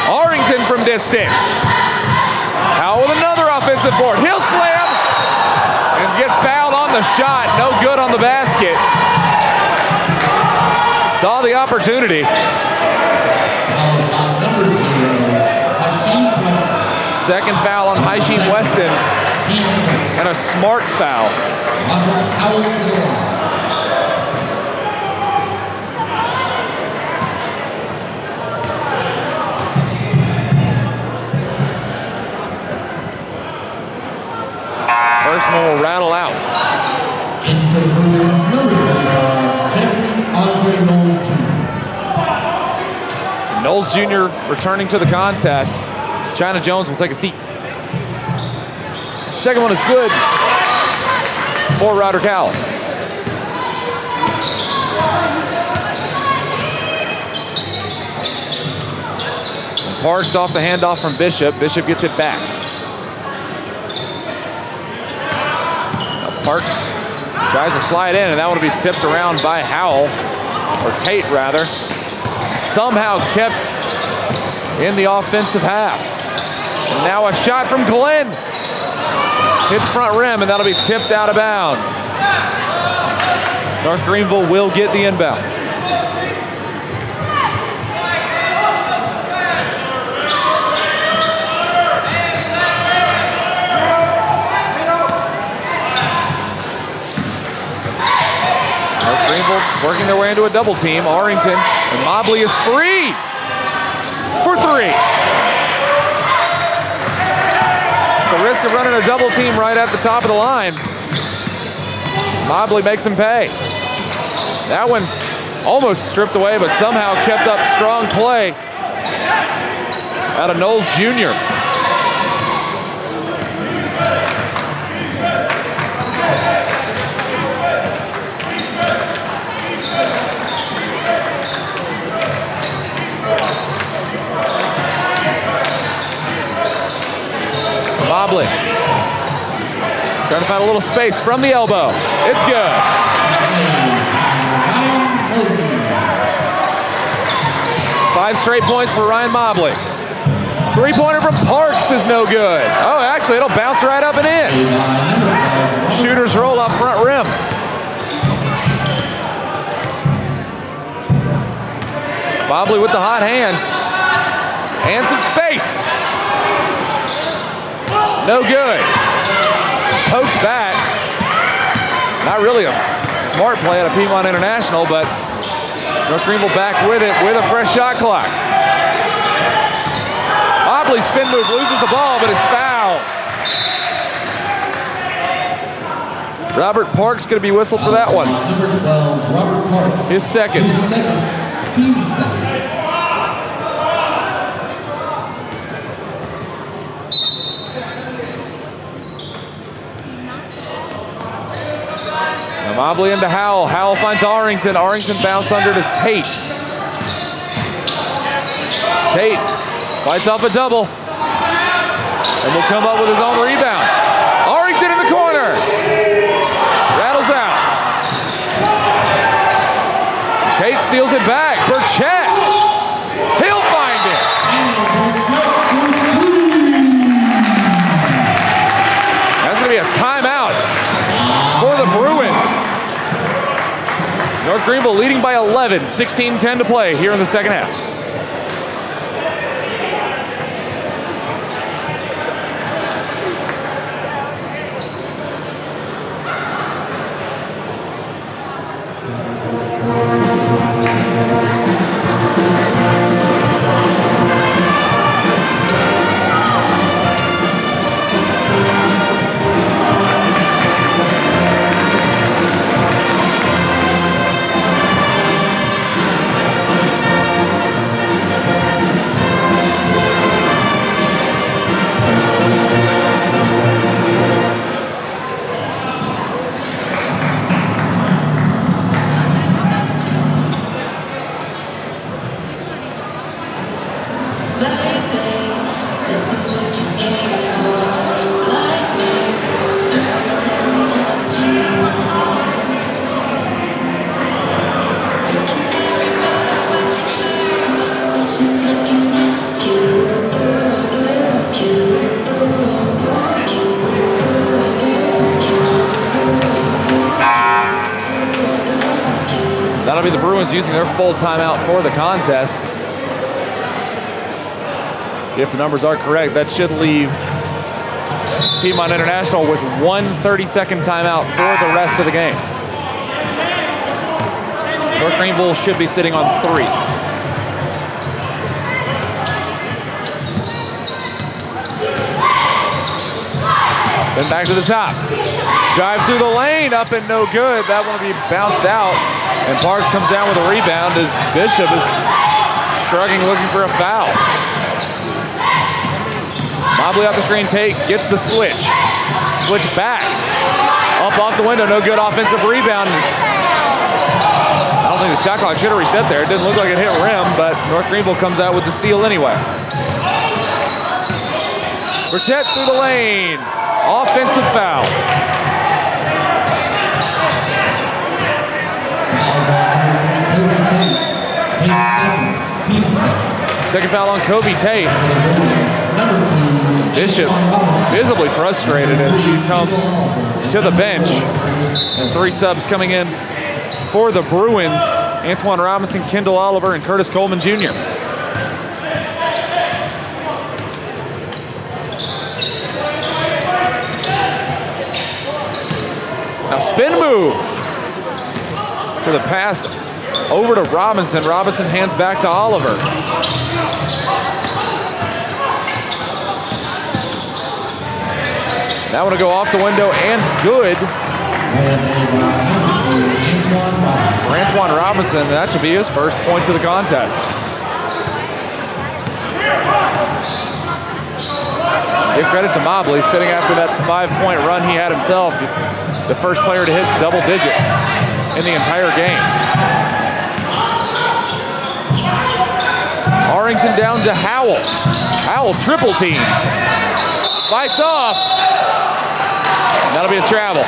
Arrington from distance. Howell with another offensive board. He'll slam and get fouled on the shot. No good on the basket. Saw the opportunity. Second foul on Haishin Weston, and a smart foul. First one will rattle out. Into the Bruins, number 35, Jeffrey Andre Knowles Jr. Knowles Jr. returning to the contest. China Jones will take a seat. Second one is good for Ryder Cowell. Parks off the handoff from Bishop. Bishop gets it back. Now Parks tries to slide in, and that one will be tipped around by Howell, or Tate rather. Somehow kept in the offensive half. And now a shot from Glenn. Hits front rim, and that'll be tipped out of bounds. North Greenville will get the inbound. North Greenville working their way into a double team. Arrington, and Mobley is free for 3. The risk of running a double team right at the top of the line. Mobley makes him pay. That one almost stripped away, but somehow kept up strong play out of Knowles Jr. Mobley trying to find a little space from the elbow. It's good. 5 straight points for Ryan Mobley. 3-pointer from Parks is no good. Oh, actually, it'll bounce right up and in. Shooters roll off front rim. Mobley with the hot hand. And some space. No good. Pokes back. Not really a smart play out of Piedmont International, but North Greenville back with it with a fresh shot clock. Mobley spin move, loses the ball, but it's fouled. Robert Parks going to be whistled for that one. Number 12, Robert Parks. His second. His second. Team second. Mobley into Howell. Howell finds Arrington. Arrington bounce under to Tate. Tate fights off a double and will come up with his own rebound. Arrington in the corner. Rattles out. Tate steals it back. Burchett. He'll find it. That's going to be a timeout for the Bruins. North Greenville leading by 11, 16-10 to play here in the second half. Bruins using their full timeout for the contest. If the numbers are correct, that should leave Piedmont International with 1 30-second timeout for the rest of the game. North Greenville should be sitting on 3. Spin back to the top. Drive through the lane, up and no good. That one will be bounced out. And Parks comes down with a rebound as Bishop is shrugging, looking for a foul. Mobley off the screen, Tate gets the switch. Switch back. Up off the window, no good offensive rebound. I don't think the shot clock should have reset there. It didn't look like it hit rim, but North Greenville comes out with the steal anyway. Burchett through the lane. Offensive foul. Second foul on Kobe Tate. Bishop visibly frustrated as he comes to the bench. And 3 subs coming in for the Bruins. Antoine Robinson, Kendall Oliver, and Curtis Coleman Jr. Now spin move to the pass over to Robinson. Robinson hands back to Oliver. That one will go off the window and good for Antoine Robinson. That should be his first point to the contest. Give credit to Mobley, sitting after that 5-point run he had himself. The first player to hit double digits in the entire game. Arrington down to Howell. Howell triple teamed. Fights off. That'll be a travel.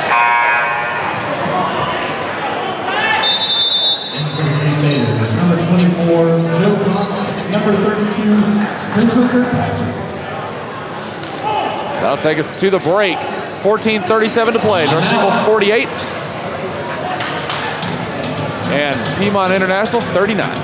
Crusaders, number 24, Joe Conley, number 32, Spencer Kirkpatrick. That'll take us to the break. 14:37 to play. North Greenville 48. And Piedmont International 39.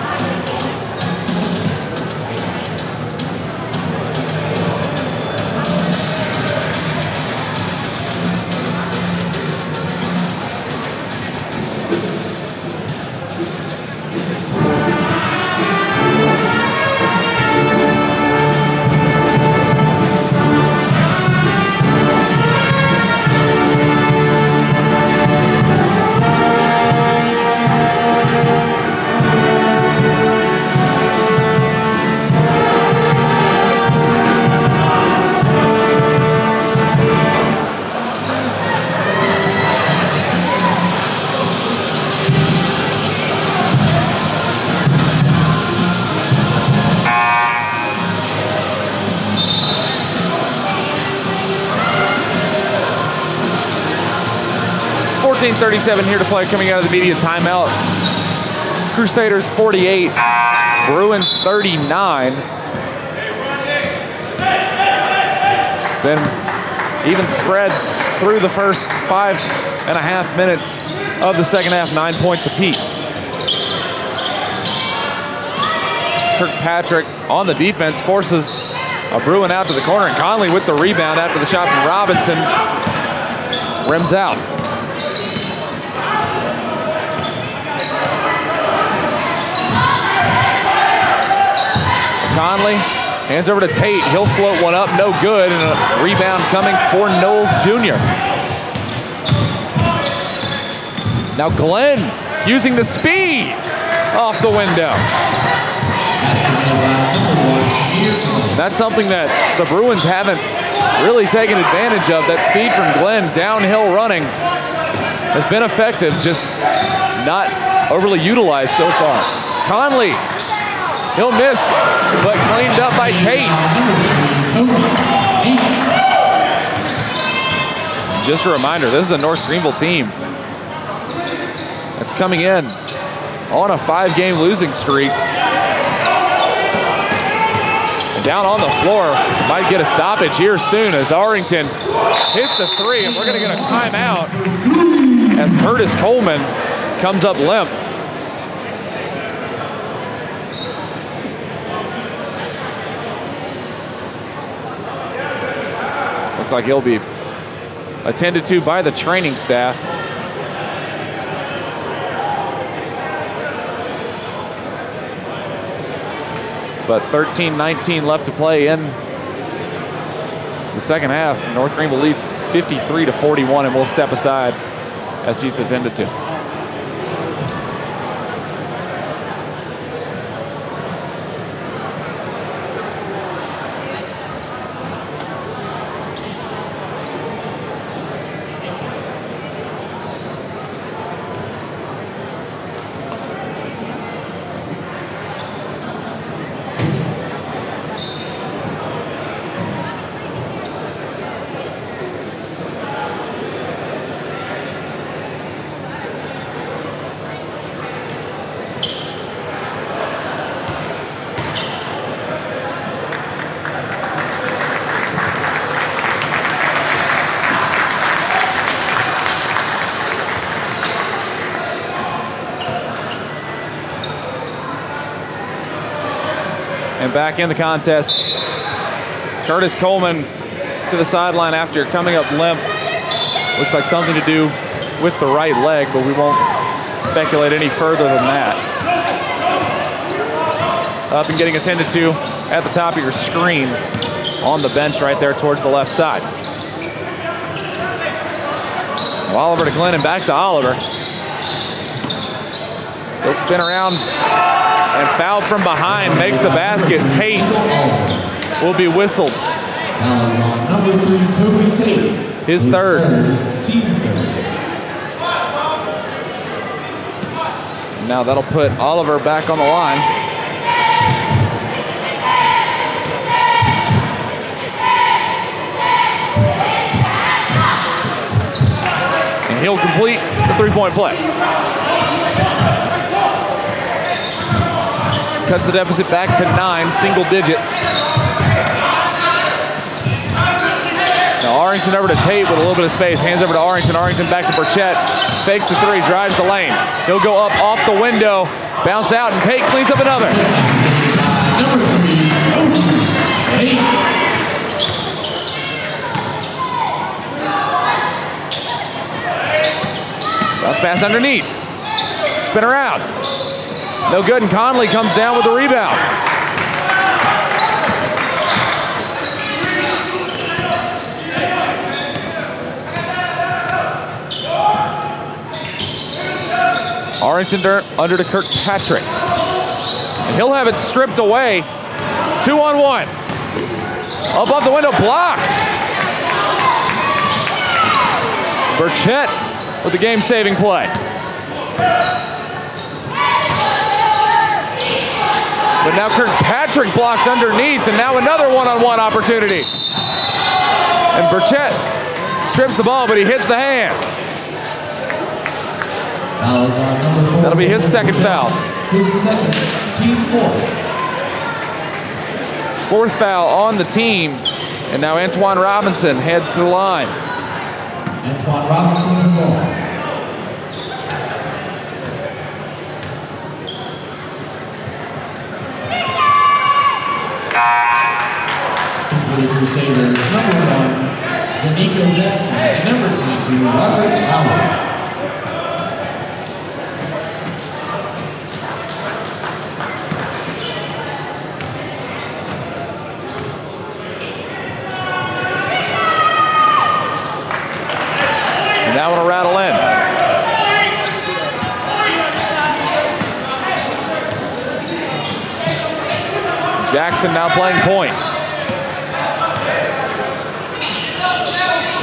.37 here to play coming out of the media timeout. Crusaders 48, Bruins 39. It's been even spread through the first 5.5 minutes of the second half, 9 points apiece. Kirkpatrick on the defense forces a Bruin out to the corner, and Conley with the rebound after the shot from Robinson rims out. Conley hands over to Tate. He'll float one up, no good, and a rebound coming for Knowles Jr. Now Glenn using the speed off the window. That's something that the Bruins haven't really taken advantage of. That speed from Glenn downhill running has been effective, just not overly utilized so far. Conley. He'll miss, but cleaned up by Tate. Just a reminder, this is a North Greenville team that's coming in on a 5-game losing streak. And down on the floor, might get a stoppage here soon as Arrington hits the 3, and we're gonna get a timeout as Curtis Coleman comes up limp. Looks like he'll be attended to by the training staff. But 13-19 left to play in the second half. North Greenville leads 53-41, and will step aside as he's attended to. And back in the contest, Curtis Coleman to the sideline after coming up limp. Looks like something to do with the right leg, but we won't speculate any further than that. Up and getting attended to at the top of your screen on the bench right there towards the left side. Oliver to Glenn and back to Oliver. He'll spin around and fouled from behind, makes the basket. Tate will be whistled. His third. Now that'll put Oliver back on the line. And he'll complete the three-point play. Cuts the deficit back to 9, single digits. Now Arrington over to Tate with a little bit of space. Hands over to Arrington. Arrington back to Burchett. Fakes the three, drives the lane. He'll go up off the window, bounce out, and Tate cleans up another. Bounce pass underneath. Spin around. No good, and Conley comes down with the rebound. Arrington under to Kirkpatrick. And he'll have it stripped away. 2-on-1. Up off the window, blocked. Burchett with the game-saving play. But now Kirkpatrick blocked underneath, and now another one-on-one opportunity. And Burchett strips the ball, but he hits the hands. That'll be his second foul. Fourth foul on the team. And now Antoine Robinson heads to the line. Antoine Robinson to the line. For the Crusaders, number 1, Nico Jackson, and number 22, Roger Howard. And that one will rattle in. Jackson now playing point.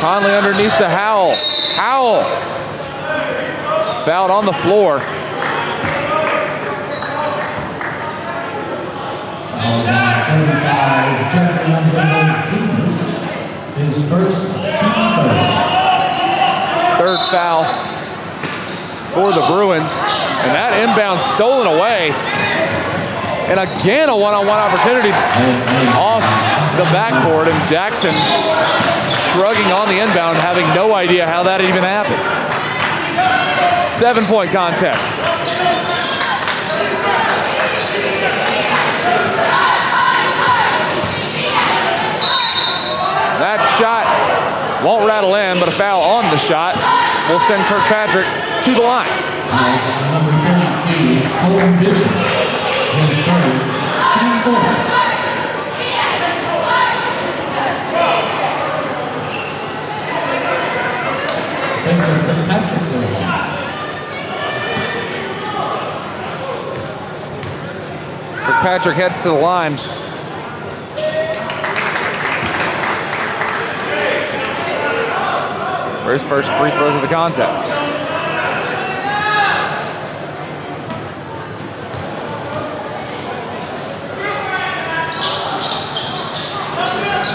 Conley underneath to Howell. Howell fouled on the floor. His first Third foul for the Bruins. And that inbound stolen away. And again, a one-on-one opportunity off the backboard, and Jackson shrugging on the inbound, having no idea how that even happened. 7-point contest. That shot Won't rattle in, but a foul on the shot will send Kirkpatrick to the line. Fouls on number 32, Colton Bishop. His third, team fourth. Spencer Kirkpatrick to the line. Kirkpatrick heads to the line. For his first free throws of the contest.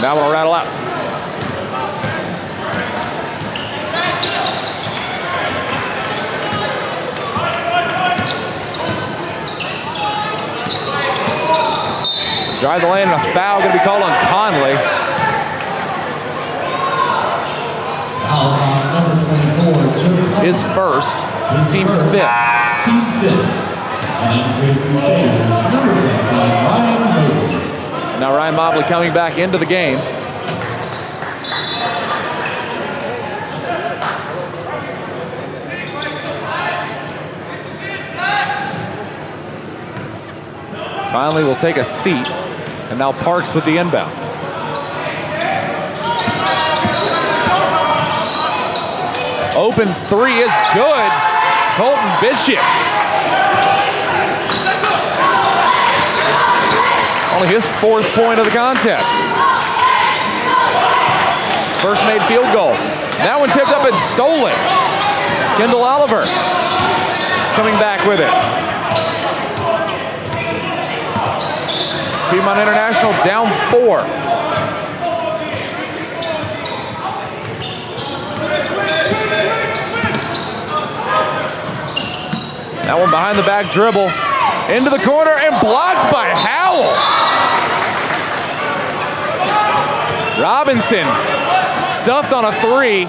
That one will rattle out. Drive the lane and a foul going to be called on Conley. Fouls on number 24, Joe. His first, team fifth. Team fifth. And for the Crusaders, number 15, Ryan Mobley. Now Ryan Mobley coming back into the game. Finally will take a seat. And now Parks with the inbound. Open three is good. Colton Bishop. Only his fourth point of the contest. First made field goal. That one tipped up and stolen. Kendall Oliver coming back with it. Piedmont International down 4. That one behind the back dribble. Into the corner and blocked by Howell. Robinson stuffed on a three,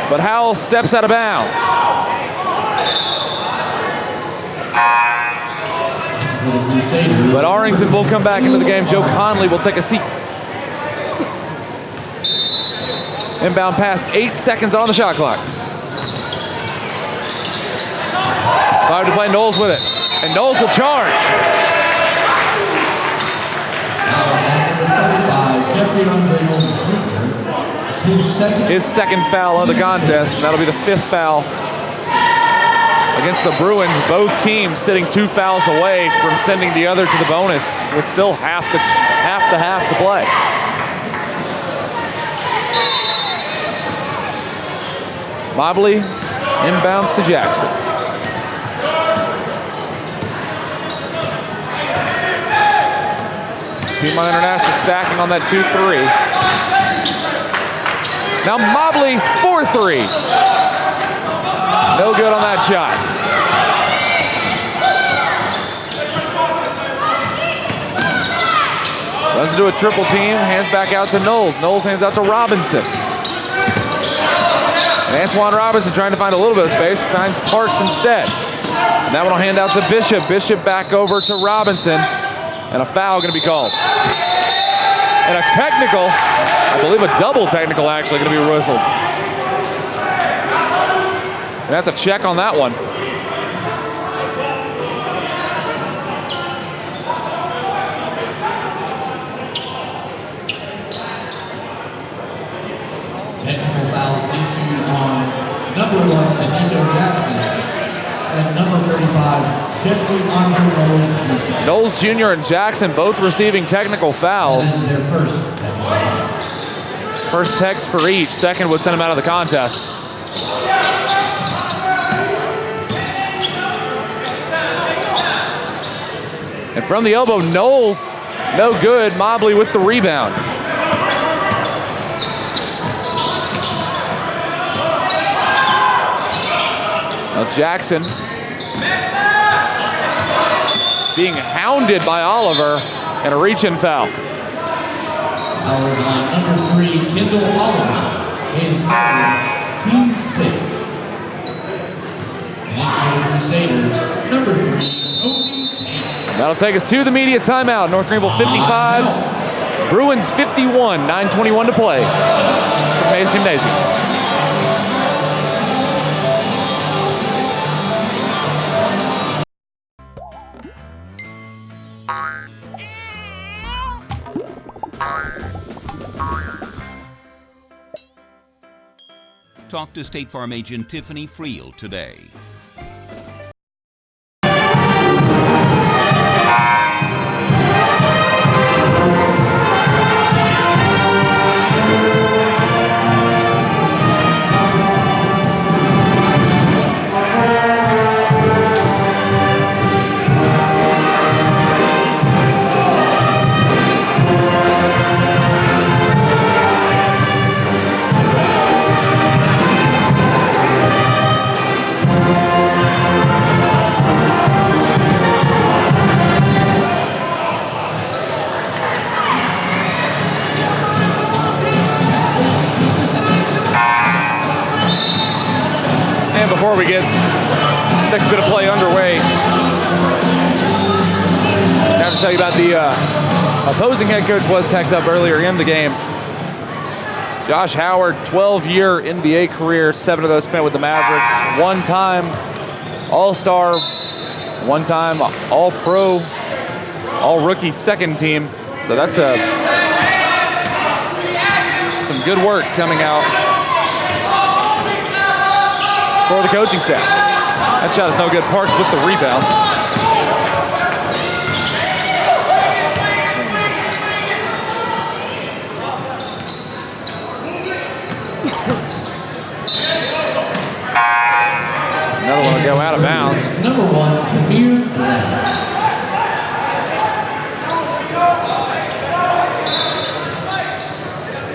but Howell steps out of bounds. But Arrington will come back into the game. Joe Conley will take a seat. Inbound pass, 8 seconds on the shot clock. 5 to play, Knowles with it. And Knowles will charge. His second foul of the contest, and that'll be the 5th foul against the Bruins. Both teams sitting 2 fouls away from sending the other to the bonus with still half to play. Mobley inbounds to Jackson. Piedmont International stacking on that 2-3. Now Mobley, 4-3. No good on that shot. Let's do a triple team. Hands back out to Knowles. Knowles hands out to Robinson. And Antoine Robinson trying to find a little bit of space. Finds Parks instead. And that one will hand out to Bishop. Bishop back over to Robinson. And a foul going to be called. And a technical, I believe a double technical actually going to be whistled. We have to check on that one. Technical fouls issued on number 1, Danilo Jackson, and number 35, Jeffrey Andre Knowles Jr. Knowles Jr. and Jackson both receiving technical fouls. This is their First text for each. Second would send them out of the contest. And from the elbow, Knowles, no good. Mobley with the rebound. Now Jackson being hounded by Oliver, and a reach-in foul. Fouls on number 3, Kendall Oliver, his team 6. And for the Crusaders, number 3, Kobe Taylor. That'll take us to the media timeout. North Greenville 55, Bruins 51, 9:21 to play. from Hayes Gymnasium. Talk to State Farm agent Tiffany Friel today. Before we get next bit of play underway, I have to tell you about the opposing head coach was teched up earlier in the game. Josh Howard, 12-year NBA career, 7 of those spent with the Mavericks. One-time All-Star, one-time All-Pro, All-Rookie second team. So that's some good work coming out for the coaching staff. That shot is no good. Parks with the rebound. Another one will go out of bounds. Number 1, Kamir Brown.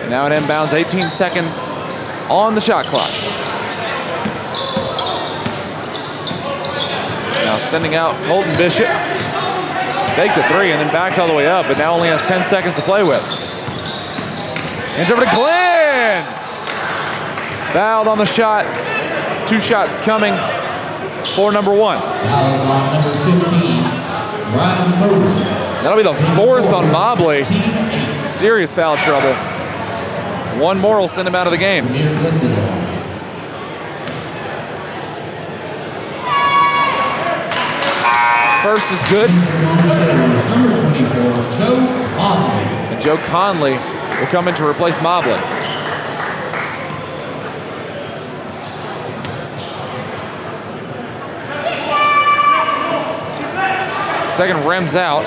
Now it inbounds, 18 seconds on the shot clock. Now sending out Colton Bishop. Fake the 3 and then backs all the way up, but now only has 10 seconds to play with. Hands over to Glenn. Fouled on the shot. 2 shots coming for number 1. Foul is on number 15, Ryan Murray. That'll be the 4th on Mobley. Serious foul trouble. 1 more will send him out of the game. First is good. Number 24, Joe Conley. And Joe Conley will come in to replace Mobley. Second rims out.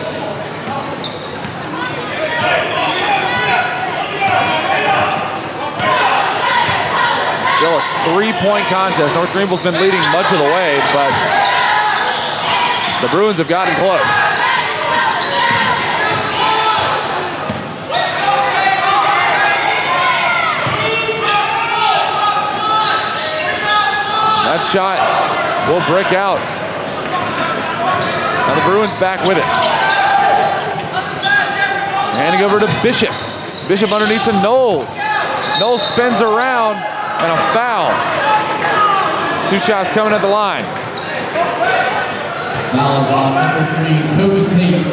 Still a 3-point contest. North Greenville's been leading much of the way, but the Bruins have gotten close. That shot will break out. Now the Bruins back with it. Handing over to Bishop. Bishop underneath to Knowles. Knowles spins around and a foul. 2 shots coming at the line. Foul is on number 3, Kobe Tate.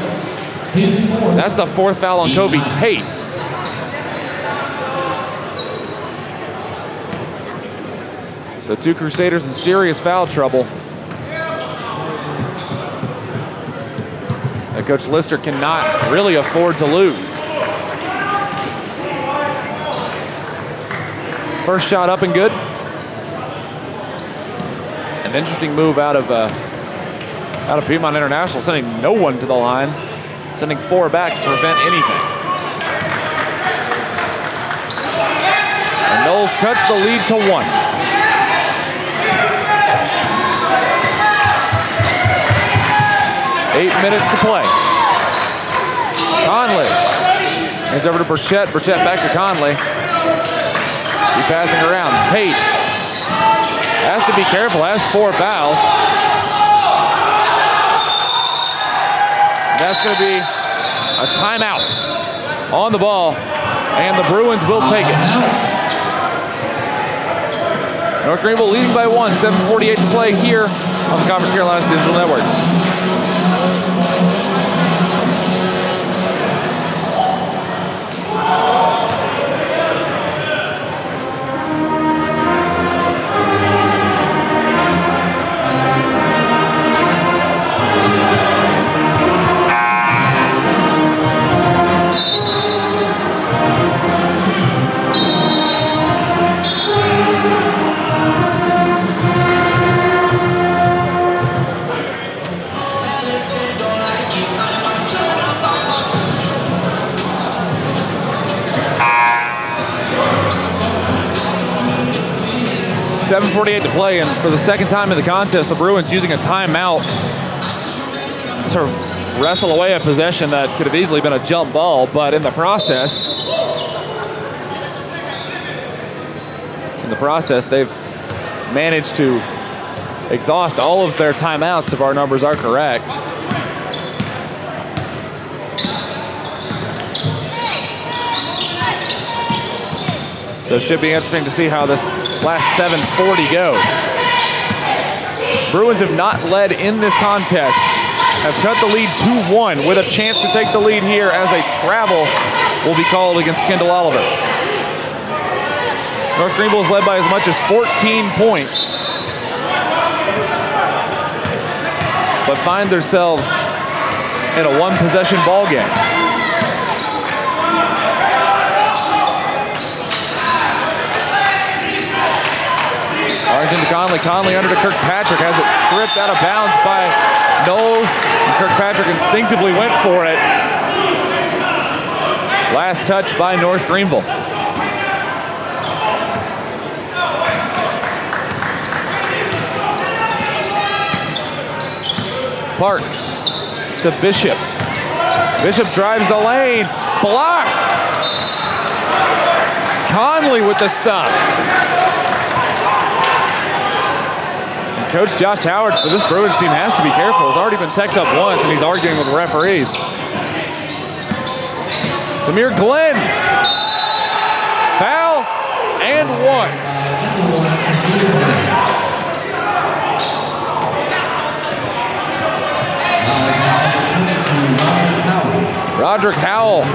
His 4th. That's the 4th foul on Kobe Tate. So 2 Crusaders in serious foul trouble. And Coach Lister cannot really afford to lose. First shot up and good. An interesting move out of Piedmont International, sending no one to the line, sending 4 back to prevent anything. And Knowles cuts the lead to 1. Eight minutes to play. Conley hands over to Burchett. Burchett back to Conley. Keep passing around. Tate has to be careful. Has 4 fouls. That's going to be a timeout on the ball, and the Bruins will take it. North Greenville leading by 1. 7:48 to play here on the Conference Carolinas Digital Network. 7:48 to play, and for the second time in the contest, the Bruins using a timeout to wrestle away a possession that could have easily been a jump ball, but in the process, they've managed to exhaust all of their timeouts, if our numbers are correct. So it should be interesting to see how this last 7:40 goes. Bruins have not led in this contest, have cut the lead 2-1 with a chance to take the lead here as a travel will be called against Kendall Oliver. North Greenville is led by as much as 14 points, but find themselves in a one-possession ball game. Arrington to Conley. Conley under to Kirkpatrick. Has it stripped out of bounds by Knowles. And Kirkpatrick instinctively went for it. Last touch by North Greenville. Parks to Bishop. Bishop drives the lane. Blocked. Conley with the stuff. Coach Josh Howard for this Bruins team has to be careful. He's already been teched up once, and he's arguing with the referees. Tamir Glenn. Foul and one. Roderick Howell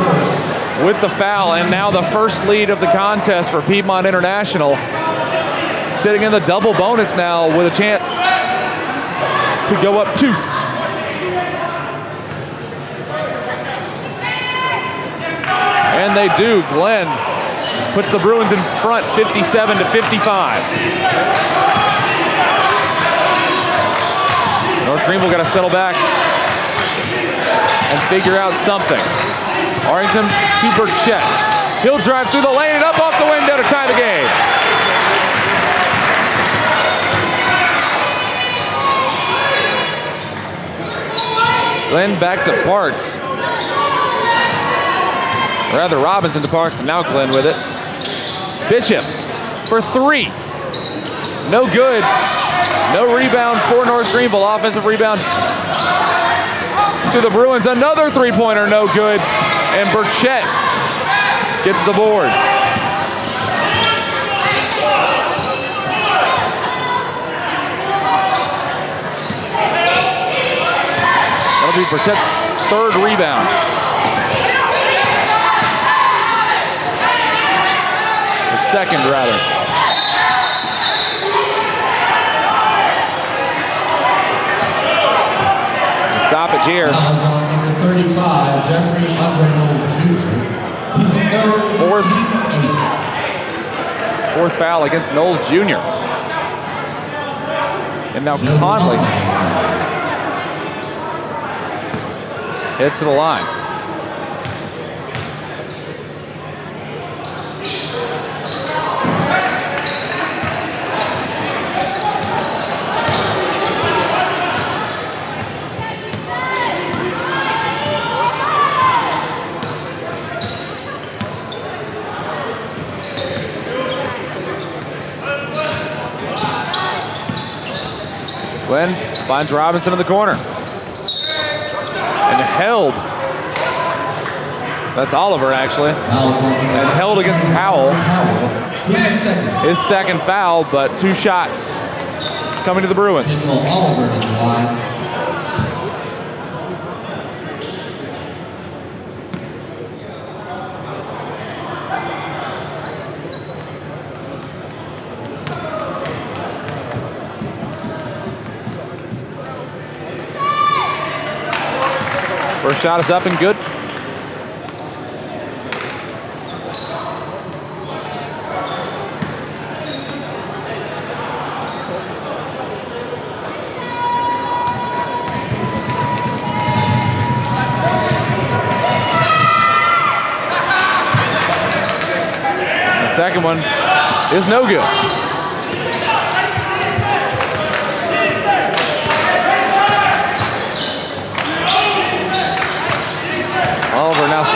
with the foul, and now the first lead of the contest for Piedmont International. Sitting in the double bonus now with a chance to go up 2. And they do. Glenn puts the Bruins in front 57-55. North Greenville got to settle back and figure out something. Arrington to Burchett. He'll drive through the lane and up off the window to tie the game. Glenn back to Parks. Rather, Robinson to Parks, and now Glenn with it. Bishop for 3. No good. No rebound for North Greenville. Offensive rebound to the Bruins. Another three-pointer, no good. And Burchett gets the board. That'll be Burchett's 3rd rebound. Or 2nd, rather. The stoppage here. Number 35, Jeffrey Andre Knowles Jr. Fourth foul against Knowles Jr. And now Conley hits to the line. Glenn finds Robinson in the corner. And held. That's Oliver, actually. And held against Howell. His 2nd foul, but 2 shots coming to the Bruins. Oliver to the line. First shot is up and good. The second one is no good.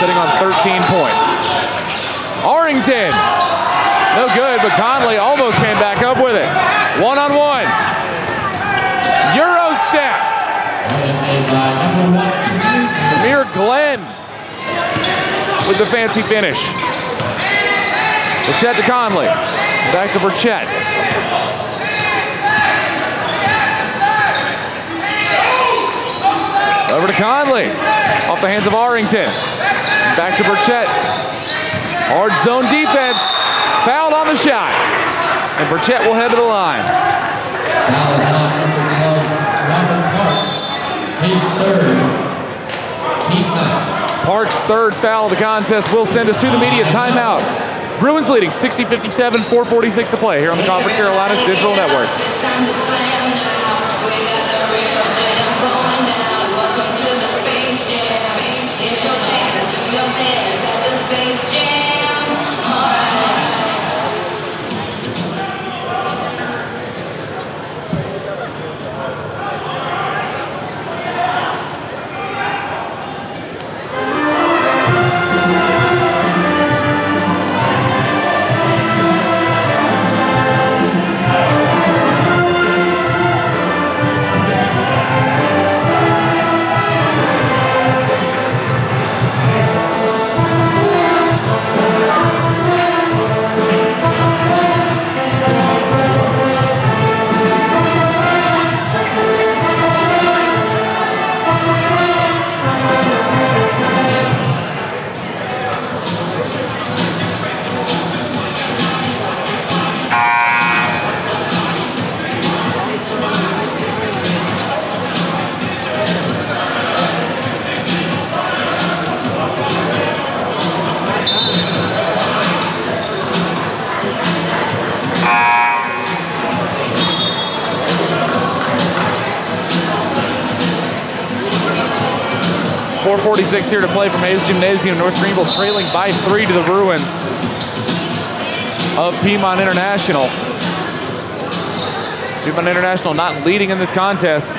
sitting on 13 points. Arrington, no good, but Conley almost came back up with it. One-on-one. Euro step. Samir Glenn with the fancy finish. Burchett to Conley. Back to Burchett. Over to Conley. Off the hands of Arrington. Back to Burchett. Hard zone defense. Fouled on the shot. And Burchett will head to the line. Park's third foul of the contest will send us to the media timeout. Bruins leading 60-57, 4:46 to play here on the Conference Carolinas Digital Network. .46 here to play from Hayes Gymnasium. North Greenville trailing by 3 to the Bruins of Piedmont International. Piedmont International not leading in this contest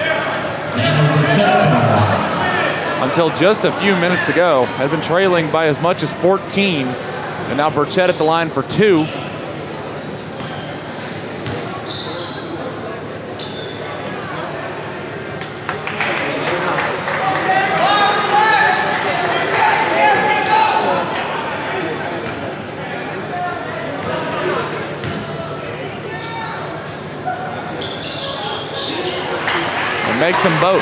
until just a few minutes ago. Had been trailing by as much as 14. And now Burchett at the line for 2. Makes them both.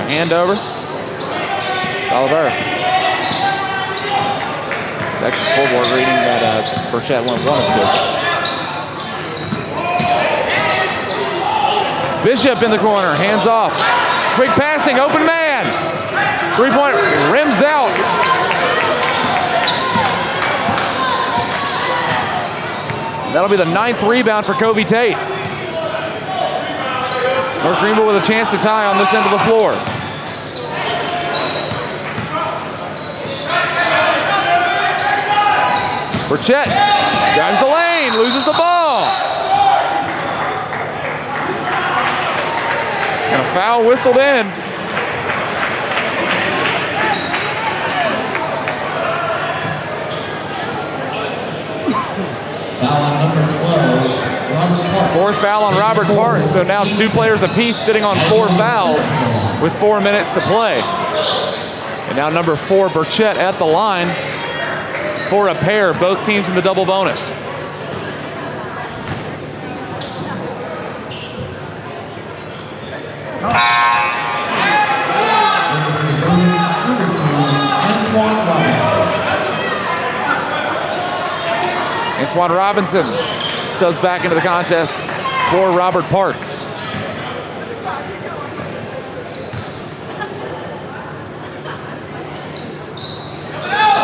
Hand over. Oliver. Extra scoreboard reading that Burchett went 1-2. Bishop in the corner, hands off. Quick passing, open man. 3-point rims out. That'll be the 9th rebound for Covey Tate. North Greenville with a chance to tie on this end of the floor. Burchett drives the lane, loses the ball. And a foul whistled in. Fourth foul on Robert Parks, so now 2 players apiece sitting on 4 fouls with 4 minutes to play. And now number 4, Burchett at the line for a pair, both teams in the double bonus. Antoine Robinson subs back into the contest for Robert Parks.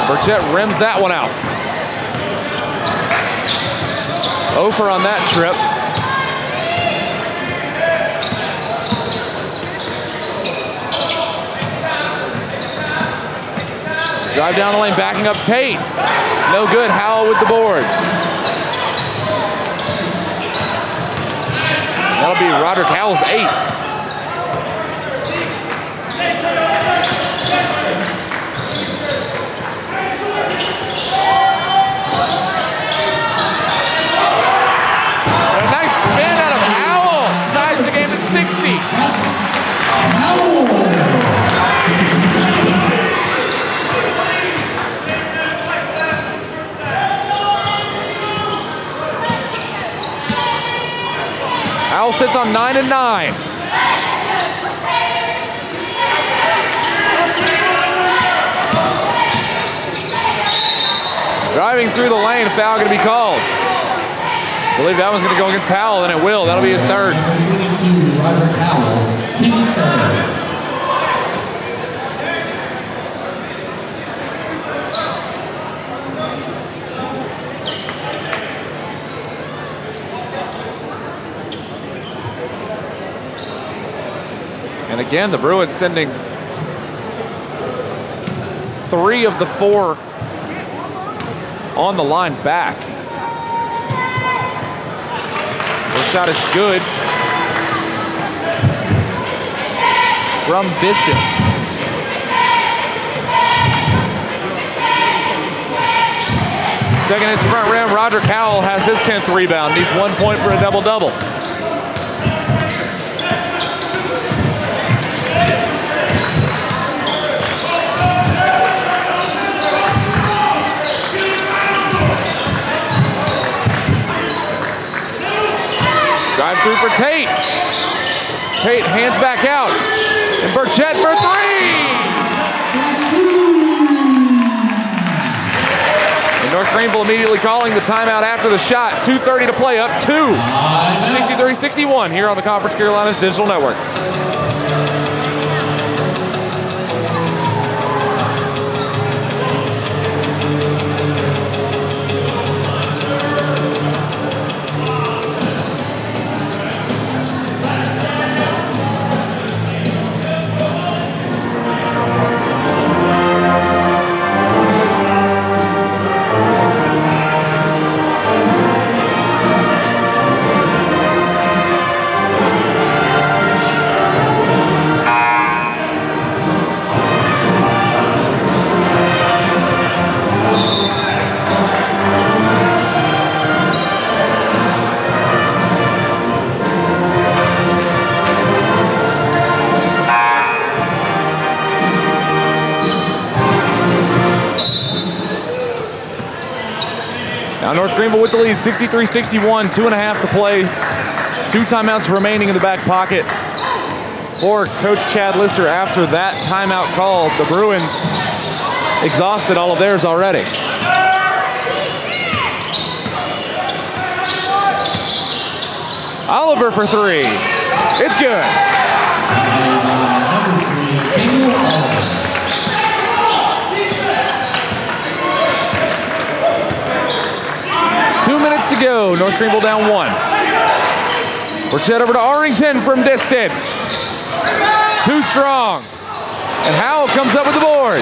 Burchett rims that one out. Over on that trip. Drive down the lane, backing up Tate. No good, Howell with the board. That'll be Roderick Howell's 8th. A nice spin out of Howell. Ties the game at 60. Howell sits on 9 and 9. Driving through the lane, foul going to be called. I believe that one's going to go against Howell, and it will. That'll be his 3rd. Roderick Howell, his 3rd. And again, the Bruins sending 3 of the 4 on the line back. First shot is good from Bishop. Second hits front rim, Roderick Howell has his 10th rebound. Needs 1 point for a double-double. Drive through for Tate. Tate hands back out. And Burchett for 3! And North Greenville immediately calling the timeout after the shot. 2:30 to play, up 2. 63-61 here on the Conference Carolinas Digital Network. Now North Greenville with the lead, 63-61, 2.5 to play. 2 timeouts remaining in the back pocket for Coach Chad Lister after that timeout call. The Bruins exhausted all of theirs already. Oliver for 3. It's good. 2 minutes to go. North Greenville down 1. Burchett over to Arrington from distance. Too strong. And Howell comes up with the board.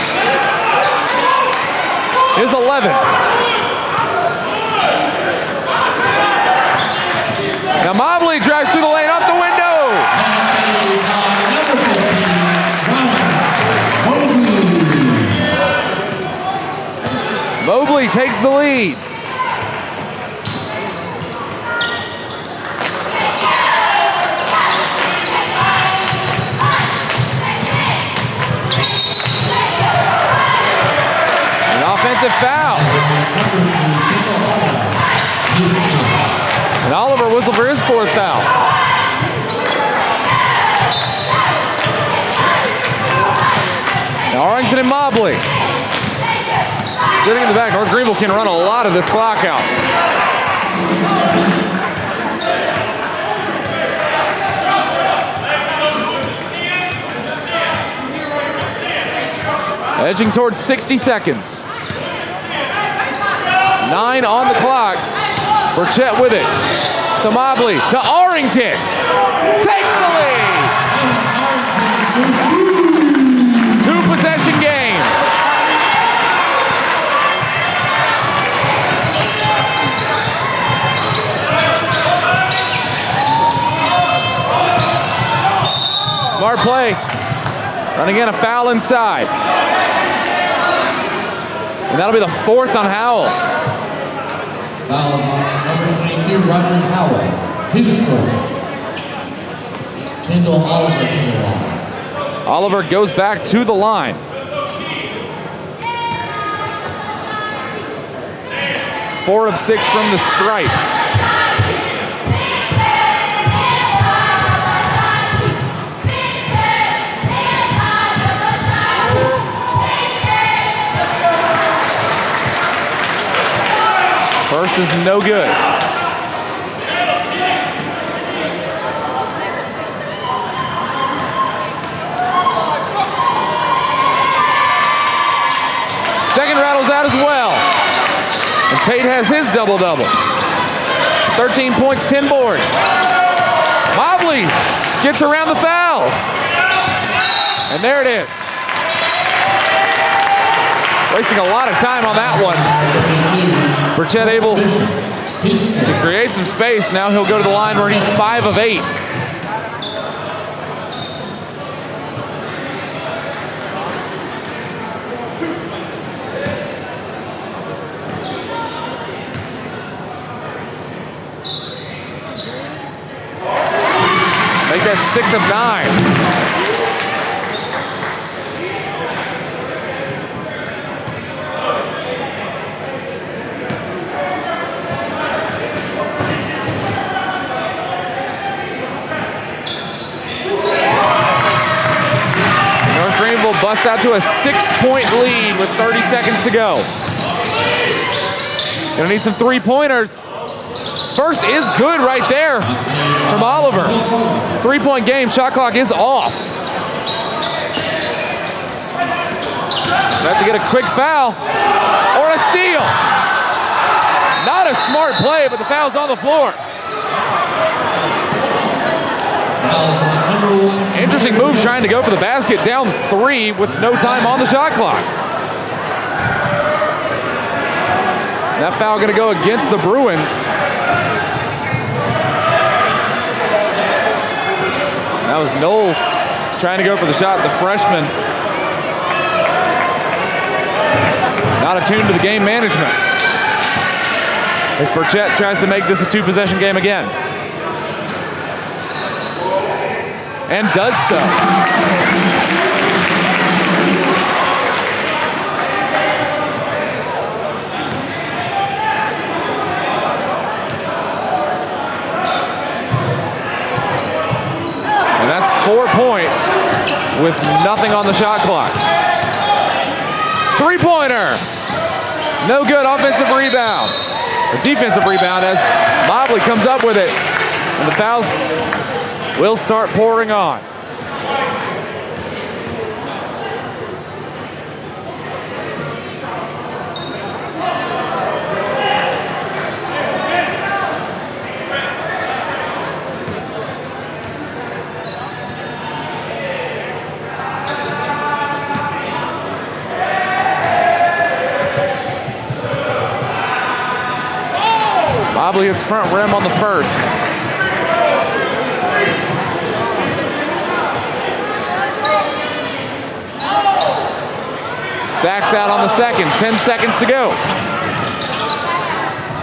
His 11th. Now Mobley drives through the lane, off the window. Mobley takes the lead. Offensive foul. And Oliver whistled for his 4th foul. Now Arrington and Mobley. Sitting in the back. North Greenville can run a lot of this clock out. Edging towards 60 seconds. 9 on the clock. Burchett with it. To Mobley. To Arrington. Takes the lead. 2-possession game. Smart play. Running in a foul inside. And that'll be the 4th on Howell. Foul on number 22, Roger Howell. His fourth. Kendall Oliver to the line. Oliver goes back to the line. 4 of 6 from the stripe. First is no good. Second rattles out as well. And Tate has his double-double. 13 points, 10 boards. Mobley gets around the fouls. And there it is. Wasting a lot of time on that one. Burchett able to create some space. Now he'll go to the line where he's 5 of 8. Make that 6 of 9. North Greenville busts out to a 6-point lead with 30 seconds to go. Gonna need some 3-pointers. First is good right there from Oliver. 3-point game, shot clock is off. Have to get a quick foul or a steal. Not a smart play, but the foul's on the floor. Interesting move trying to go for the basket, down 3 with no time on the shot clock. That foul gonna go against the Bruins. That was Knowles trying to go for the shot, the freshman. Not attuned to the game management. As Burchett tries to make this a 2-possession game again. And does so. And that's 4 points with nothing on the shot clock. 3-pointer. No good. Offensive rebound. A defensive rebound as Mobley comes up with it. And the fouls will start pouring on. Mobley hits front rim on the first. Stacks out on the second. 10 seconds to go.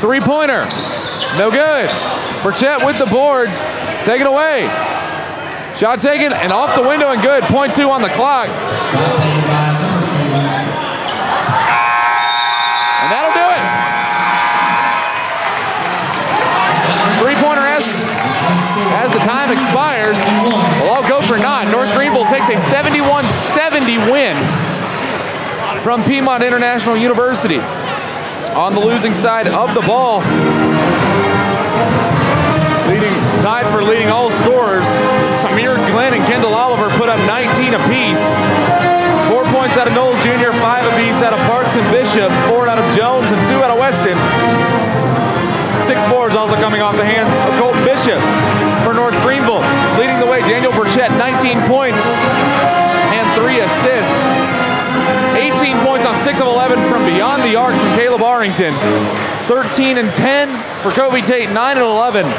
3-pointer. No good. Burchett with the board. Taken away. Shot taken and off the window and good. .2 on the clock. And that'll do it. 3-pointer as the time expires. Well, I'll go for 9. North Greenville takes a 71-70 win from Piedmont International University. On the losing side of the ball, tied for leading all scorers, Samir Glenn and Kendall Oliver put up 19 apiece. 4 points out of Knowles Jr., 5 apiece out of Parks and Bishop, 4 out of Jones, and 2 out of Weston. 6 boards also coming off the hands of Colton Bishop for North Greenville. Leading the way, Daniel Burchett, 19 points and 3 assists. 18 points on 6 of 11 from beyond the arc from Caleb Arrington. 13 and 10 for Kobe Tate, 9 and 11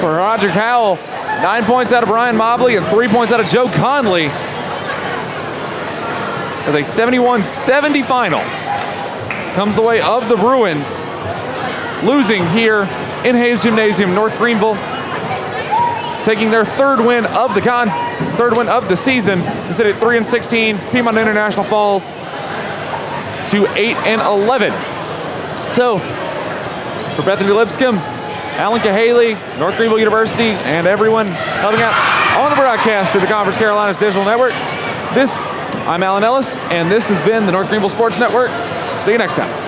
for Roger Howell. 9 points out of Ryan Mobley and 3 points out of Joe Conley. As a 71-70 final comes the way of the Bruins, losing here in Hayes Gymnasium, North Greenville, taking their third win of the season, instead at 3-16. Piedmont International falls to 8-11. So, for Bethany Lipscomb, Alan Cahaley, North Greenville University, and everyone helping out on the broadcast through the Conference Carolinas Digital Network, I'm Alan Ellis, and this has been the North Greenville Sports Network. See you next time.